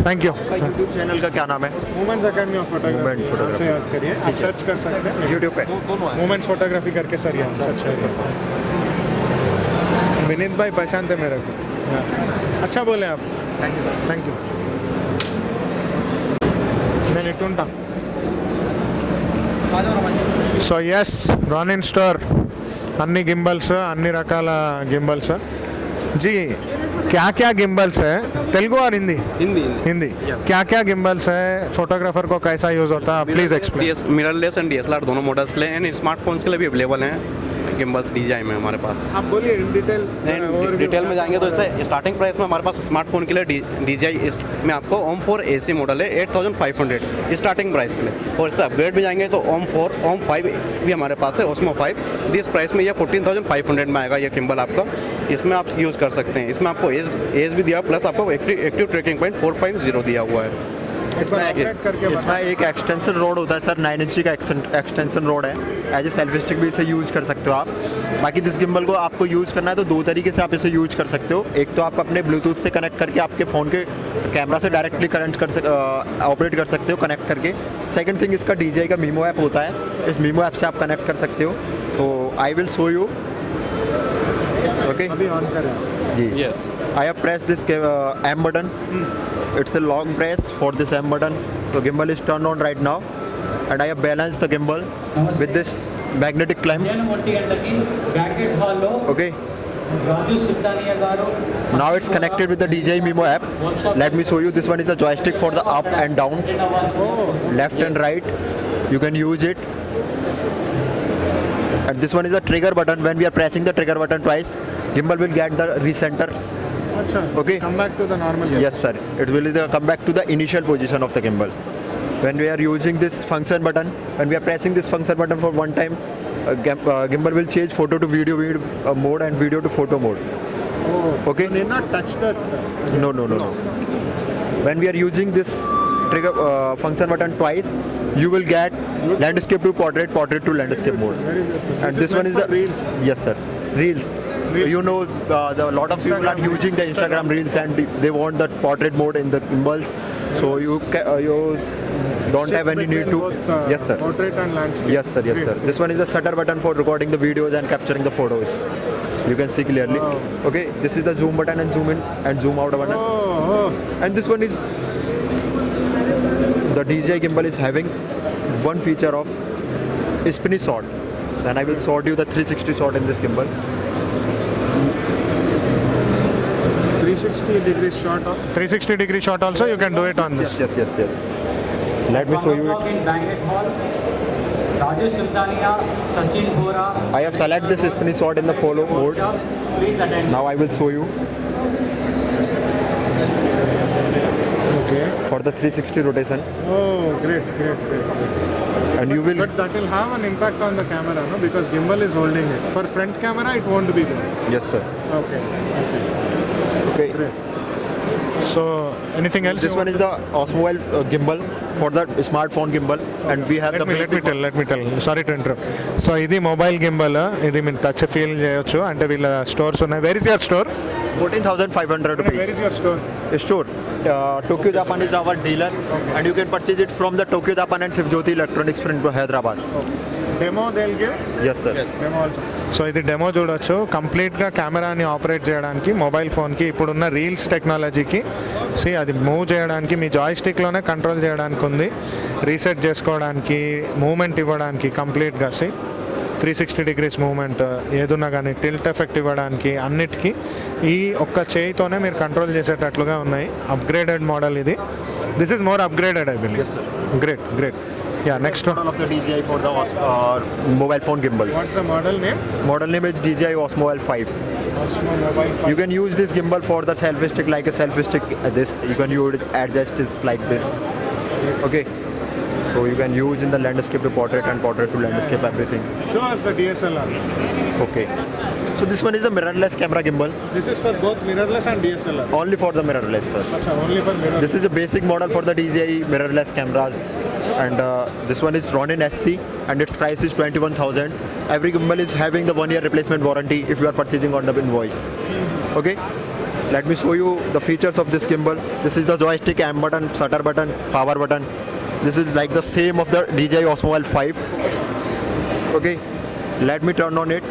Thank you. यूट्यूब चैनल का क्या नाम है? वुमेन्स अकेडमी ऑफ फोटोग्राफी से याद करिए, आप सर्च कर सकते हैं यूट्यूब पे वुमेन्स फोटोग्राफी करके. सर यहाँ सर्च करिए. विनीत भाई पहचानते मेरे को, अच्छा बोले आप. Thank you. నేను ఇటుంటా. సో ఎస్, రానిన్ స్టోర్, అన్ని గింబల్స్, అన్ని రకాల గింబల్స్. जी, क्या गिम्बल्स है, तेलुगु और हिंदी क्या गिम्बल्स है, फोटोग्राफर को कैसा यूज़ होता है, please explain. Mirrorless and DSLR दोनों मॉडल्स के लिए, एंड स्मार्टफोन्स के लिए भी अवेलेबल हैं. गिम्बल्स DJI में हमारे पास। आप बोलिए इन डिटेल डिटेल में जाएंगे तो जैसे स्टार्टिंग प्राइस में हमारे पास स्मार्टफोन के लिए DJI में आपको ओम 4 AC मॉडल है 8500 स्टार्टिंग प्राइस के लिए, और इससे अपग्रेड में जाएंगे तो ओम 4 ओम 5 भी हमारे पास है, ओस्मो 5। दिस प्राइस में ये 14500 में आएगा ये गिम्बल आपका। इसमें आप यूज़ कर सकते हैं। इसमें आपको एज भी दिया, प्लस आपको एक्टिव ट्रैकिंग पॉइंट 4.0 दिया हुआ है। इसमें एक एक्सटेंशन रोड होता है सर, 9 इंची का एक्सटेंशन रोड है। एज ए सेल्फी स्टिक भी इसे यूज़ कर सकते हो आप। बाकी दिस गिम्बल को आपको यूज़ करना है तो दो तरीके से आप इसे यूज़ कर सकते हो। एक तो आप अपने ब्लूटूथ से कनेक्ट करके आपके फ़ोन के कैमरा से डायरेक्टली ऑपरेट कर सकते हो कनेक्ट करके। सेकंड थिंग, इसका DJI का मीमो ऐप होता है, इस मीमो ऐप से आप कनेक्ट कर सकते हो। तो I will show you. Okay, अभी ऑन करें जी। Yes, I have press this M button. It's a long press for this M button. So gimbal is turned on right now, and I have balanced the gimbal with this magnetic clamp. Okay. Now it's connected with the DJI Mimo app. Let me show you. This one is the joystick for the up and down, left and right. You can use it. And this one is the trigger button. When we are pressing the trigger button twice, gimbal will get the recenter. Okay. Come back to the normal. Yes sir, it will come back to the initial position of the gimbal. When we are using this function button, when we are pressing this function button for one time, gimbal will change photo to video mode and video to photo mode. Okay. You need not touch that. No. When we are using this trigger function button twice, you will get landscape to portrait to landscape mode. And this one is the reels. Yes sir, reels. You know, a lot of people are using the Instagram reels and they want that portrait mode in the gimbals, so you don't have any need to. Yes sir. Portrait and landscape. Yes sir. This one is the shutter button for recording the videos and capturing the photos. You can see clearly. Okay, this is the zoom button and zoom in and zoom out button. And this one is the DJI gimbal is having one feature of spinny shot. Then I will shot you the 360 shot in this gimbal. 360 degree shot also you can do it on this. Yes. Let me show you it. In Banquet Hall, Rajesh Sultania, Sachin Bora. I have selected this spinny shot in the follow mode. Please attend. Now I will show you. Okay. For the 360 rotation. Oh, great. And you will. But that will have an impact on the camera, no? Because gimbal is holding it. For front camera, it won't be there. Yes sir. Okay. Great. So, anything else? This one is the Osmo gimbal for the smartphone gimbal, and we have let the me tell. Sorry to interrupt. So, ఇది mobile gimbal, ఇది మీరు touch feel చేయొచ్చు. అంటే వీళ్ళ stores ఉన్నాయి. Where is your store? 14,500 rupees. Where is your store? Store. Tokyo Japan is our dealer, and you can purchase it from the Tokyo Japan and Shivjyoti Electronics in Hyderabad. Demo they'll give? Yes sir. Demo also. So ఇది demo చూడొచ్చు. కంప్లీట్గా కెమెరాని operate చేయడానికి mobile ఫోన్కి ఇప్పుడున్న reels టెక్నాలజీకి అది move చేయడానికి మీ జాయ్స్టిక్లోనే కంట్రోల్ చేయడానికి ఉంది. రీసెట్ చేసుకోవడానికి, మూమెంట్ ఇవ్వడానికి కంప్లీట్గా 360 degrees మూమెంట్ ఏదున్నా కానీ టిల్ట్ ఎఫెక్ట్ ఇవ్వడానికి అన్నిటికీ ఈ ఒక్క చేయితోనే మీరు కంట్రోల్ చేసేటట్లుగా ఉన్నాయి. అప్గ్రేడెడ్ మోడల్ ఇది. This is more upgraded I believe. Yes sir. Great. Yeah, next one. Model of the DJI for the mobile phone gimbals. What's the model name? Model name is DJI Osmo L5. Osmo Mobile 5. You can use this gimbal for the selfie stick like a selfie stick. This you can use adjust this like this. Okay. So you can use in the landscape to portrait and portrait to landscape everything. Show us the DSLR. Okay. So this one is the mirrorless camera gimbal. This is for both mirrorless and DSLR. Only for the mirrorless, sir. Achha, only for mirrorless. This is a basic model for the DJI mirrorless cameras, and this one is Ronin SC, and its price is 21,000. Every gimbal is having the 1-year replacement warranty if you are purchasing on the invoice. Okay. Let me show you the features of this gimbal. This is the joystick, M button, shutter button, power button. This is like the same of the DJI Osmo L5. Okay. Let me turn on it.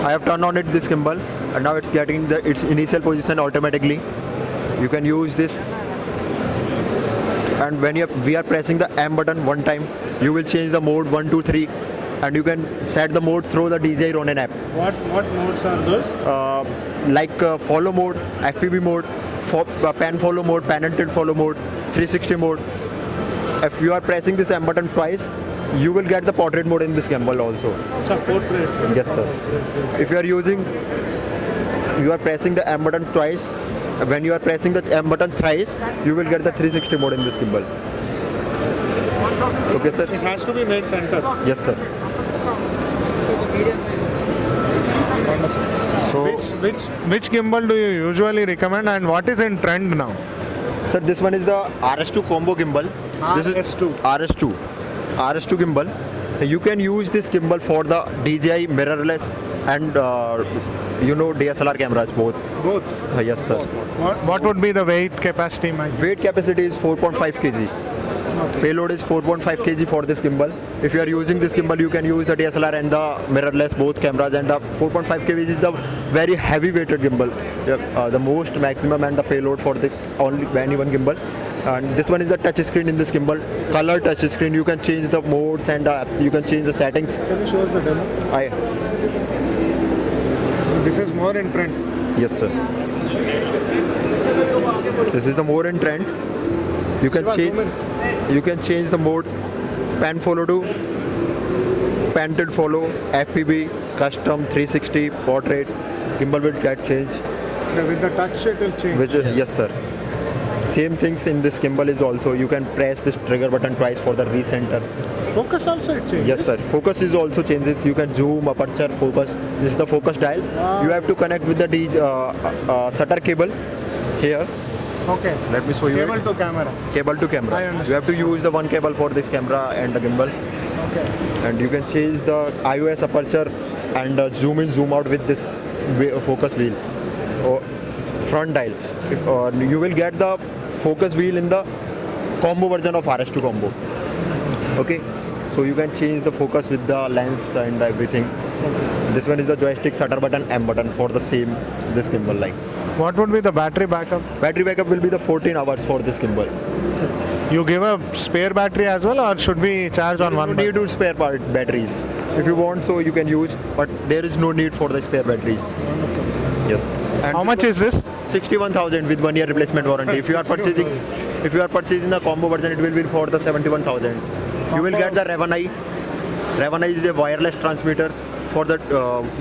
I have turned on it this gimbal, and now it's getting its initial position automatically. You can use this, and when we are pressing the M button one time, you will change the mode 1, 2, 3, and you can set the mode through the DJI Ronin app. What modes are those? Like follow mode, FPV mode, pan follow mode, pan and tilt follow mode, 360 mode. If you are pressing this M button twice, you will get the portrait mode in this gimbal also. Yes sir. If you are pressing the M button twice, when you are pressing the M button thrice, you will get the 360 mode in this gimbal. Okay sir. It has to be made center. Yes sir. So Which gimbal do you usually recommend and what is in trend now? sir, this one is the RS2 combo gimbal. This is RS2. RS2 gimbal. You can use this gimbal for the DJI mirrorless and DSLR cameras both. Both. Yes sir. What would be the weight capacity? Weight capacity is 4.5 kg. Payload is 4.5 kg for this gimbal. If you are using this gimbal, you can use the DSLR and the mirrorless both cameras, and the 4.5 kg is a very heavy weighted gimbal. The most maximum and the payload for the only any one gimbal. And this one is the touch screen in this gimbal. Color touch screen. You can change the modes and you can change the settings. Can you show us the demo? This is more in trend. Yes sir. This is the more in trend. You can change the mode, pan follow to pan tilt follow, FPV, custom, 360, portrait. Gimbal will get changed. With the touch it will change. Yes sir. Same things in this gimbal is also. You can press this trigger button twice for the recenter. Focus also it changes. Yes sir. Focus is also changes. You can zoom, aperture, focus. This is the focus dial. You have to connect with the shutter cable here. Okay. Let me show you. Cable to camera. Cable to camera. I understand. You have to use the one cable for this camera and the gimbal. Okay. And you can change the iOS aperture and zoom in, zoom out with this focus wheel or front dial. You will get the focus wheel in the combo version of RS2 combo. Okay. So you can change the focus with the lens and everything. Okay. This one is the joystick, shutter button, M button for the same this gimbal like. What would be the battery backup? Battery backup will be the 14 hours for this gimbal. You give a spare battery as well, or should we charge on one? No need to spare batteries. If you want, so you can use, but there is no need for the spare batteries. Wonderful. Yes. And how much is this? 61,000 with 1 year replacement warranty. If you are purchasing the combo version, it will be for the 71,000. You will get the Raven-i. Raven-i is a wireless transmitter for the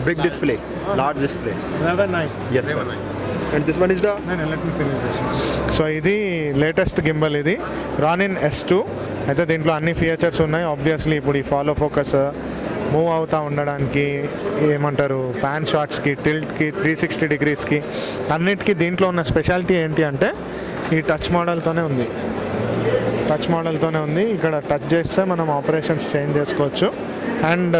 big display, large display. Raven-i. Yes sir. And this one is the. No, let me finish this. So ఇది latest gimbal, ఇది రానిన్ S2. అయితే దీంట్లో అన్ని features ఉన్నాయి. Obviously ఇప్పుడు ఈ follow focus move అవుతూ ఉండడానికి, ఏమంటారు, ప్యాన్ షాట్స్కి, టిల్ట్కి, 360 డిగ్రీస్కి అన్నిటికీ దీంట్లో ఉన్న స్పెషాలిటీ ఏంటి అంటే ఈ టచ్ మోడల్తోనే ఉంది. ఇక్కడ టచ్ చేస్తే మనం ఆపరేషన్స్ చేంజ్ చేసుకోవచ్చు. And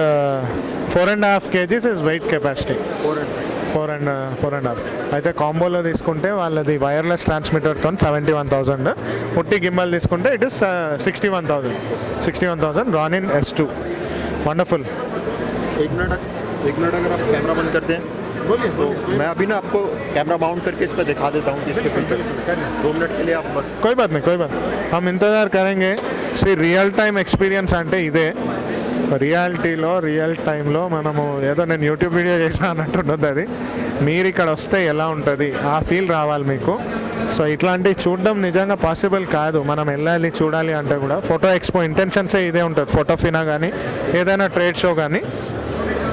4.5 kgs is wait capacity. 4.5. అయితే కాంబోలో తీసుకుంటే వాళ్ళది వైర్లెస్ ట్రాన్స్మిటర్తో 71,000. ఉట్టి గింబల్ తీసుకుంటే ఇట్ ఇస్ 61,000. రానిన్ S2. వండర్ఫుల్. एक मिनट अगर आप कैमरा बंद करते हैं, तो मैं अभी ना आपको कैमरा माउंट करके इस पर दिखा देता हूँ कि इसके फीचर्स 2 मिनट के लिए आप बस. कोई बात नहीं. हम इंतज़ार करेंगे. రియల్ టైమ్ ఎక్స్పీరియన్స్ అంటే ఇదే. రియాలిటీలో రియల్ టైంలో మనము ఏదో నేను యూట్యూబ్ వీడియో చేసిన అన్నట్టు ఉండదు. అది మీరు ఇక్కడ వస్తే ఎలా ఉంటుంది ఆ ఫీల్ రావాలి మీకు. సో ఇట్లాంటివి చూడడం నిజంగా పాసిబుల్ కాదు. మనం వెళ్ళాలి చూడాలి అంటే కూడా ఫోటో ఎక్స్పో ఇంటెన్షన్సే ఇదే ఉంటుంది. ఫోటోఫినా కానీ ఏదైనా ట్రేడ్ షో కానీ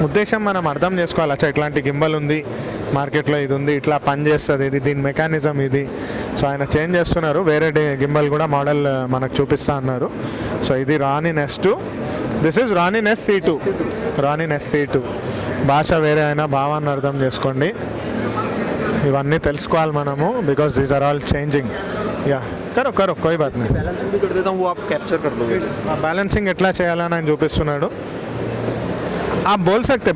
ఉద్దేశం మనం అర్థం చేసుకోవాలి. అచ్చా ఇట్లాంటి గింబల్ ఉంది మార్కెట్లో, ఇది ఉంది, ఇట్లా పనిచేస్తుంది, ఇది దీని మెకానిజం ఇది. సో ఆయన చేంజ్ చేస్తున్నారు, వేరే గింబల్ కూడా మోడల్ మనకు చూపిస్తా అన్నారు. సో ఇది రానిన్ S2. This is రానిన్ SC2. భాష వేరే అయినా భావాన్ని అర్థం చేసుకోండి. ఇవన్నీ తెలుసుకోవాలి మనము, because these are all changing. యా కరో కోయి బాత్ नहीं. बैलेंसिंग भी कर देता हूँ, वो आप कैप्चर कर लोगे. బ్యాలెన్సింగ్ ఎట్లా చేయాలని ఆయన చూపిస్తున్నాడు. आप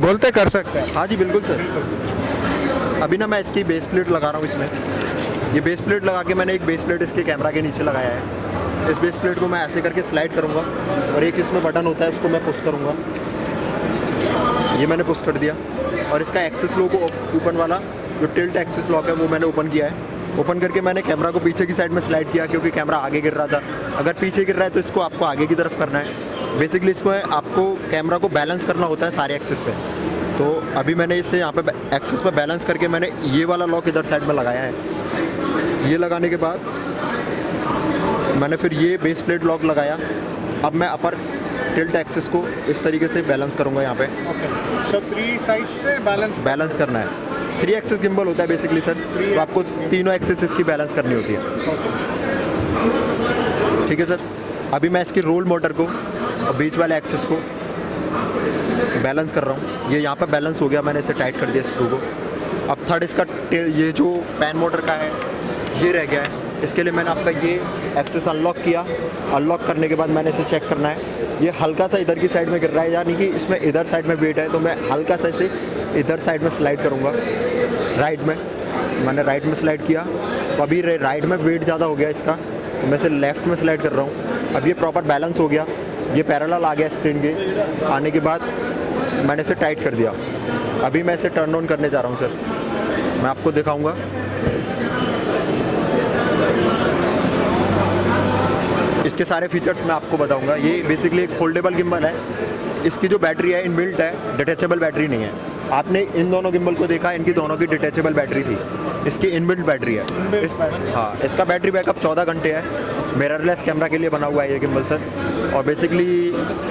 बोलते कर सकते हैं. हाँ जी बिल्कुल सर. अभी ना मैं इसकी बेस प्लेट लगा रहा हूँ इसमें. ये बेस प्लेट लगा के मैंने एक बेस प्लेट इसके कैमरा के नीचे लगाया है. इस बेस प्लेट को मैं ऐसे करके स्लाइड करूँगा और एक इसमें बटन होता है, उसको मैं पुश करूँगा. ये मैंने पुश कर दिया और इसका एक्सेस लॉक ओपन वाला जो टिल्ट एक्सेस लॉक है वो मैंने ओपन किया है. ओपन करके मैंने कैमरा को पीछे की साइड में स्लाइड किया, क्योंकि कैमरा आगे गिर रहा था. अगर पीछे गिर रहा है तो इसको आपको आगे की तरफ करना है. बेसिकली इसको आपको कैमरा को बैलेंस करना होता है सारे एक्सेस पे. तो अभी मैंने इसे यहाँ पे एक्सेस पे बैलेंस करके मैंने ये वाला लॉक इधर साइड में लगाया है. ये लगाने के बाद मैंने फिर ये बेस प्लेट लॉक लगाया। अब मैं अपर टिल्ट एक्सिस को इस तरीके से बैलेंस करूँगा यहाँ पे। सो 3 साइड से बैलेंस करना है। 3 एक्सिस गिम्बल होता है बेसिकली सर, तो आपको तीनों एक्सिस इसकी बैलेंस करनी होती है। ठीक है सर। अभी मैं इसकी रोल मोटर को और बीच वाले एक्सिस को बैलेंस कर रहा हूँ। ये यहाँ पे बैलेंस हो गया, मैंने इसे टाइट कर दिया स्क्रू को। अब थर्ड इसका ये जो पैन मोटर का है ये रह गया है। इसके लिए मैंने आपका ये एक्सेस अनलॉक किया। अनलॉक करने के बाद मैंने इसे चेक करना है। ये हल्का सा इधर की साइड में गिर रहा है, यानी कि इसमें इधर साइड में वेट है, तो मैं हल्का सा इसे इधर साइड में स्लाइड करूँगा। राइट में मैंने राइट में स्लाइड किया, तो अभी राइट में वेट ज़्यादा हो गया इसका, तो मैं इसे लेफ़्ट में स्लाइड कर रहा हूँ। अब ये प्रॉपर बैलेंस हो गया, ये पैरेलल आ गया स्क्रीन के। आने के बाद मैंने इसे टाइट कर दिया। अभी मैं इसे टर्न ऑन करने जा रहा हूँ सर, मैं आपको दिखाऊँगा। इसके सारे फीचर्स मैं आपको बताऊंगा। ये बेसिकली एक फोल्डेबल गिम्बल है। इसकी जो बैटरी है इनबिल्ट है, डिटैचेबल बैटरी नहीं है। आपने इन दोनों गिम्बल को देखा, इनकी दोनों की डिटैचेबल बैटरी थी। इसकी इनबिल्ट बैटरी है। हाँ, इसका बैटरी बैकअप 14 घंटे है। मिररलेस कैमरा के लिए बना हुआ है ये गिम्बल सर। और बेसिकली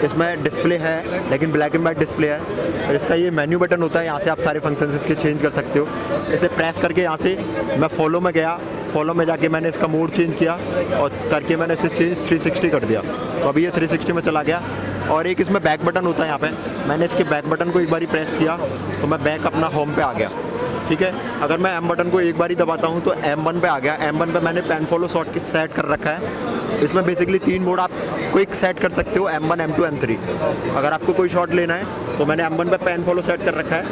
इसमें डिस्प्ले है, लेकिन ब्लैक एंड वाइट डिस्प्ले है। और इसका ये मेन्यू बटन होता है, यहाँ से आप सारे फंक्शंस इसके चेंज कर सकते हो। इसे प्रेस करके यहाँ से मैं फॉलो में गया, फॉलो में जाके मैंने इसका मोड चेंज किया और करके मैंने इसे चेंज 360 कर दिया। तो अभी ये 360 में चला गया। और एक इसमें बैक बटन होता है यहाँ पे, मैंने इसके बैक बटन को एक बारी प्रेस किया तो मैं बैक अपना होम पे आ गया। ठीक है। अगर मैं एम बटन को एक बार ही दबाता हूँ तो M1 पे आ गया। M1 पे मैंने पैन फॉलो शॉर्ट सेट कर रखा है। इसमें बेसिकली 3 मोड आप क्विक सेट कर सकते हो, M1, M2, M3। अगर आपको कोई शॉट लेना है तो मैंने M1 पे पैन फॉलो सेट कर रखा है,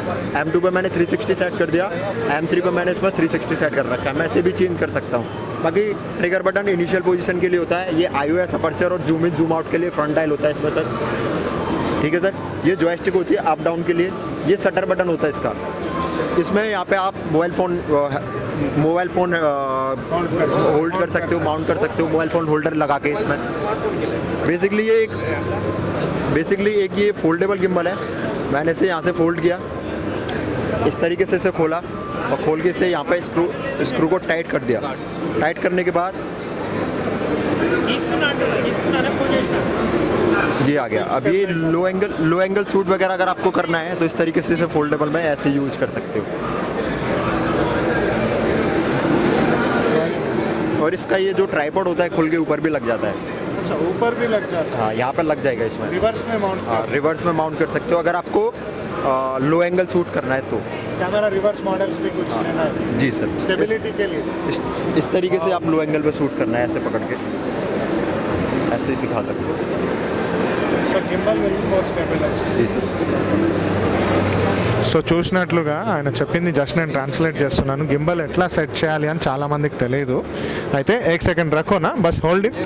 M2 पे मैंने 360 सेट कर दिया, M3 पे मैंने इसमें 360 सेट कर रखा है। मैं इसे भी चेंज कर सकता हूँ। बाकी ट्रिगर बटन इनिशियल पोजीशन के लिए होता है। ये iOS अपर्चर और जूम इन जूम आउट के लिए फ्रंट डायल होता है इसमें सर। ठीक है सर। ये जॉयस्टिक होती है अप डाउन के लिए। ये शटर बटन होता है इसका। इसमें यहाँ पे आप मोबाइल फ़ोन होल्ड कर सकते हो, माउंट कर सकते हो, मोबाइल फ़ोन होल्डर लगा के। इसमें बेसिकली एक ये फोल्डेबल गिम्बल है। मैंने इसे यहाँ से फोल्ड किया, इस तरीके से इसे खोला और खोल के इसे यहाँ पे स्क्रू को टाइट कर दिया। टाइट करने के बाद ये आ गया। अब ये लो एंगल शूट वगैरह अगर आपको करना है तो इस तरीके से इसे फोल्डेबल में ऐसे यूज कर सकते हो। और इसका ये जो ट्राइपॉड होता है खुल के ऊपर भी लग जाता है। अच्छा, ऊपर भी लग जाता है? हाँ, यहाँ पर लग जाएगा इसमें। रिवर्स में माउंट? हाँ, रिवर्स में माउंट कर सकते हो अगर आपको लो एंगल शूट करना है तो। कैमरा रिवर्स मॉडल्स भी कुछ लेना है? जी सर। स्टेबिलिटी के लिए इस तरीके से आप लो एंगल पे शूट करना है, ऐसे पकड़ के ऐसे ही सिखा सकते हो। Sir gimbal will be more stabilized? जी सर। సో చూసినట్లుగా ఆయన చెప్పింది జస్ట్ నేను ట్రాన్స్లేట్ చేస్తున్నాను. గింబల్ ఎట్లా సెట్ చేయాలి అని చాలామందికి తెలియదు. అయితే एक सेकंड रखो ना, बस hold it.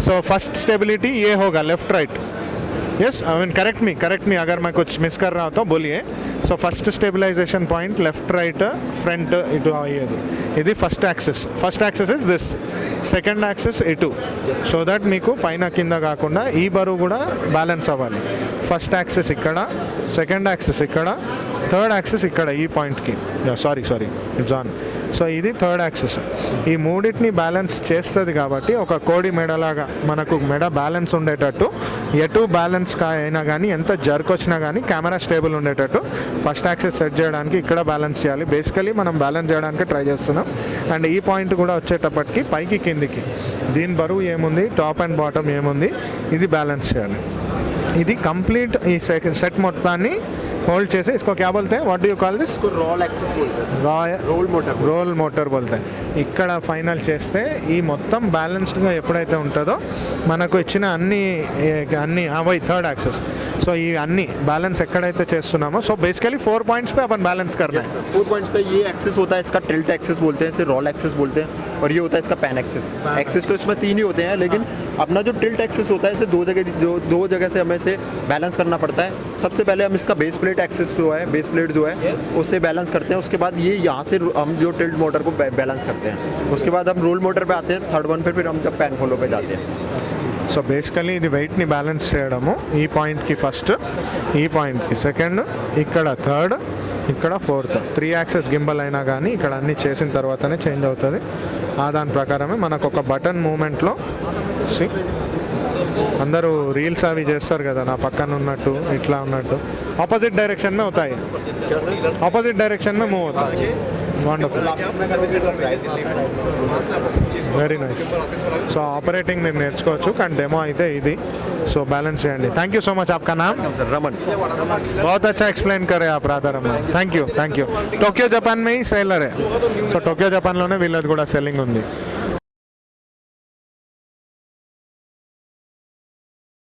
So first stability ये होगा left right. Yes, I mean correct me अगर मैं कुछ मिस कर रहा हूँ तो बोलिए. So first stabilization point left right front ఇటు అయ్యేది. ఇది first axis is this. Second axis ఇటు, సో దట్ మీకు పైన కింద కాకుండా ఈ బరువు కూడా బ్యాలెన్స్ అవ్వాలి. ఫస్ట్ యాక్సిస్ ఇక్కడ, సెకండ్ యాక్సిస్ ఇక్కడ, థర్డ్ యాక్సిస్ ఇక్కడ ఈ పాయింట్కి. Sorry it's on. సో ఇది థర్డ్ యాక్సిస్. ఈ మూడింటిని బ్యాలెన్స్ చేస్తుంది కాబట్టి ఒక కోడి మెడలాగా మనకు మెడ బ్యాలెన్స్ ఉండేటట్టు, ఎటు బ్యాలెన్స్ అయినా కానీ ఎంత జర్క్ వచ్చినా కానీ కెమెరా స్టేబుల్ ఉండేటట్టు ఫస్ట్ యాక్సిస్ సెట్ చేయడానికి ఇక్కడ బ్యాలెన్స్ చేయాలి. బేసికలీ మనం బ్యాలెన్స్ చేయడానికి ట్రై చేస్తున్నాం. అండ్ ఈ పాయింట్ కూడా వచ్చేటప్పటికి పైకి కిందికి దీని బరువు ఏముంది, టాప్ అండ్ బాటమ్ ఏముంది, ఇది బ్యాలెన్స్ చేయాలి. ఇది కంప్లీట్ ఈ సెట్ మొత్తాన్ని होल्ड చేసి इसको क्या बोलते हैं, what do you call this? Roll axis बोलते हैं, रोल मोटर बोलते हैं. ఇక్కడ ఫైనల్ చేస్తే ఈ మొత్తం బ్యాలెన్స్డ్గా ఎప్పుడైతే ఉంటుందో మనకు ఇచ్చిన అన్ని वही थर्ड एक्सेस. సో ఈ అన్ని బ్యాలెన్స్ ఎక్కడైతే చేస్తున్నామో, సో బేసిकली 4 पॉइंट्स पे अपन बैलेंस करना है. 4 पॉइंट्स पे ये एक्सेस होता है, इसका टिल्ट एक्सेस बोलते हैं, इसे रोल एक्सेस बोलते हैं. और ये होता है इसका पैन एक्सेस. एक्सेस तो इसमें 3 ही होते हैं, लेकिन अपना जो टिल्ट एक्सेस होता है इसे दो जगह से हमें इसे बैलेंस करना पड़ता है. सबसे पहले हम इसका बेस प्लेट एक्सेस जो है, बेस प्लेट जो है उससे बैलेंस करते हैं. उसके बाद ये यहाँ से हम जो टिल्ट मोटर को बैलेंस करते हैं. उसके बाद हम रोल मोटर पे आते हैं, थर्ड वन पे फिर हम जब पैन फॉलो पे जाते हैं. సో బేసికలీ ఇది వెయిట్ని బ్యాలెన్స్ చేయడము. ఈ పాయింట్కి ఫస్ట్, ఈ పాయింట్కి సెకండ్, ఇక్కడ థర్డ్, ఇక్కడ ఫోర్త్. 3 యాక్సెస్ గింబల్ అయినా కానీ ఇక్కడ అన్నీ చేసిన తర్వాతనే చేంజ్ అవుతుంది. దాని ప్రకారమే మనకు ఒక బటన్ మూమెంట్లో See? అందరూ రీల్స్ అవి చేస్తారు కదా నా పక్కన ఉన్నట్టు ఇట్లా ఉన్నట్టు ఆపోజిట్ డైరెక్షన్ में होता है ऑपोजिट डायरेक्शन में मूव होता है wonderful very nice so operating మీరు నేర్చుకోవచ్చు కానీ డెమో అయితే ఇది సో బ్యాలెన్స్ చేయండి థ్యాంక్ యూ సో మచ్ आपका नाम सर रमन बहुत अच्छा एक्सप्लेन करे आप Radha Raman thank you Tokyo Japan में ही सेलर है సో టోక్యో జపాన్లోనే వీళ్ళది కూడా సెల్లింగ్ ఉంది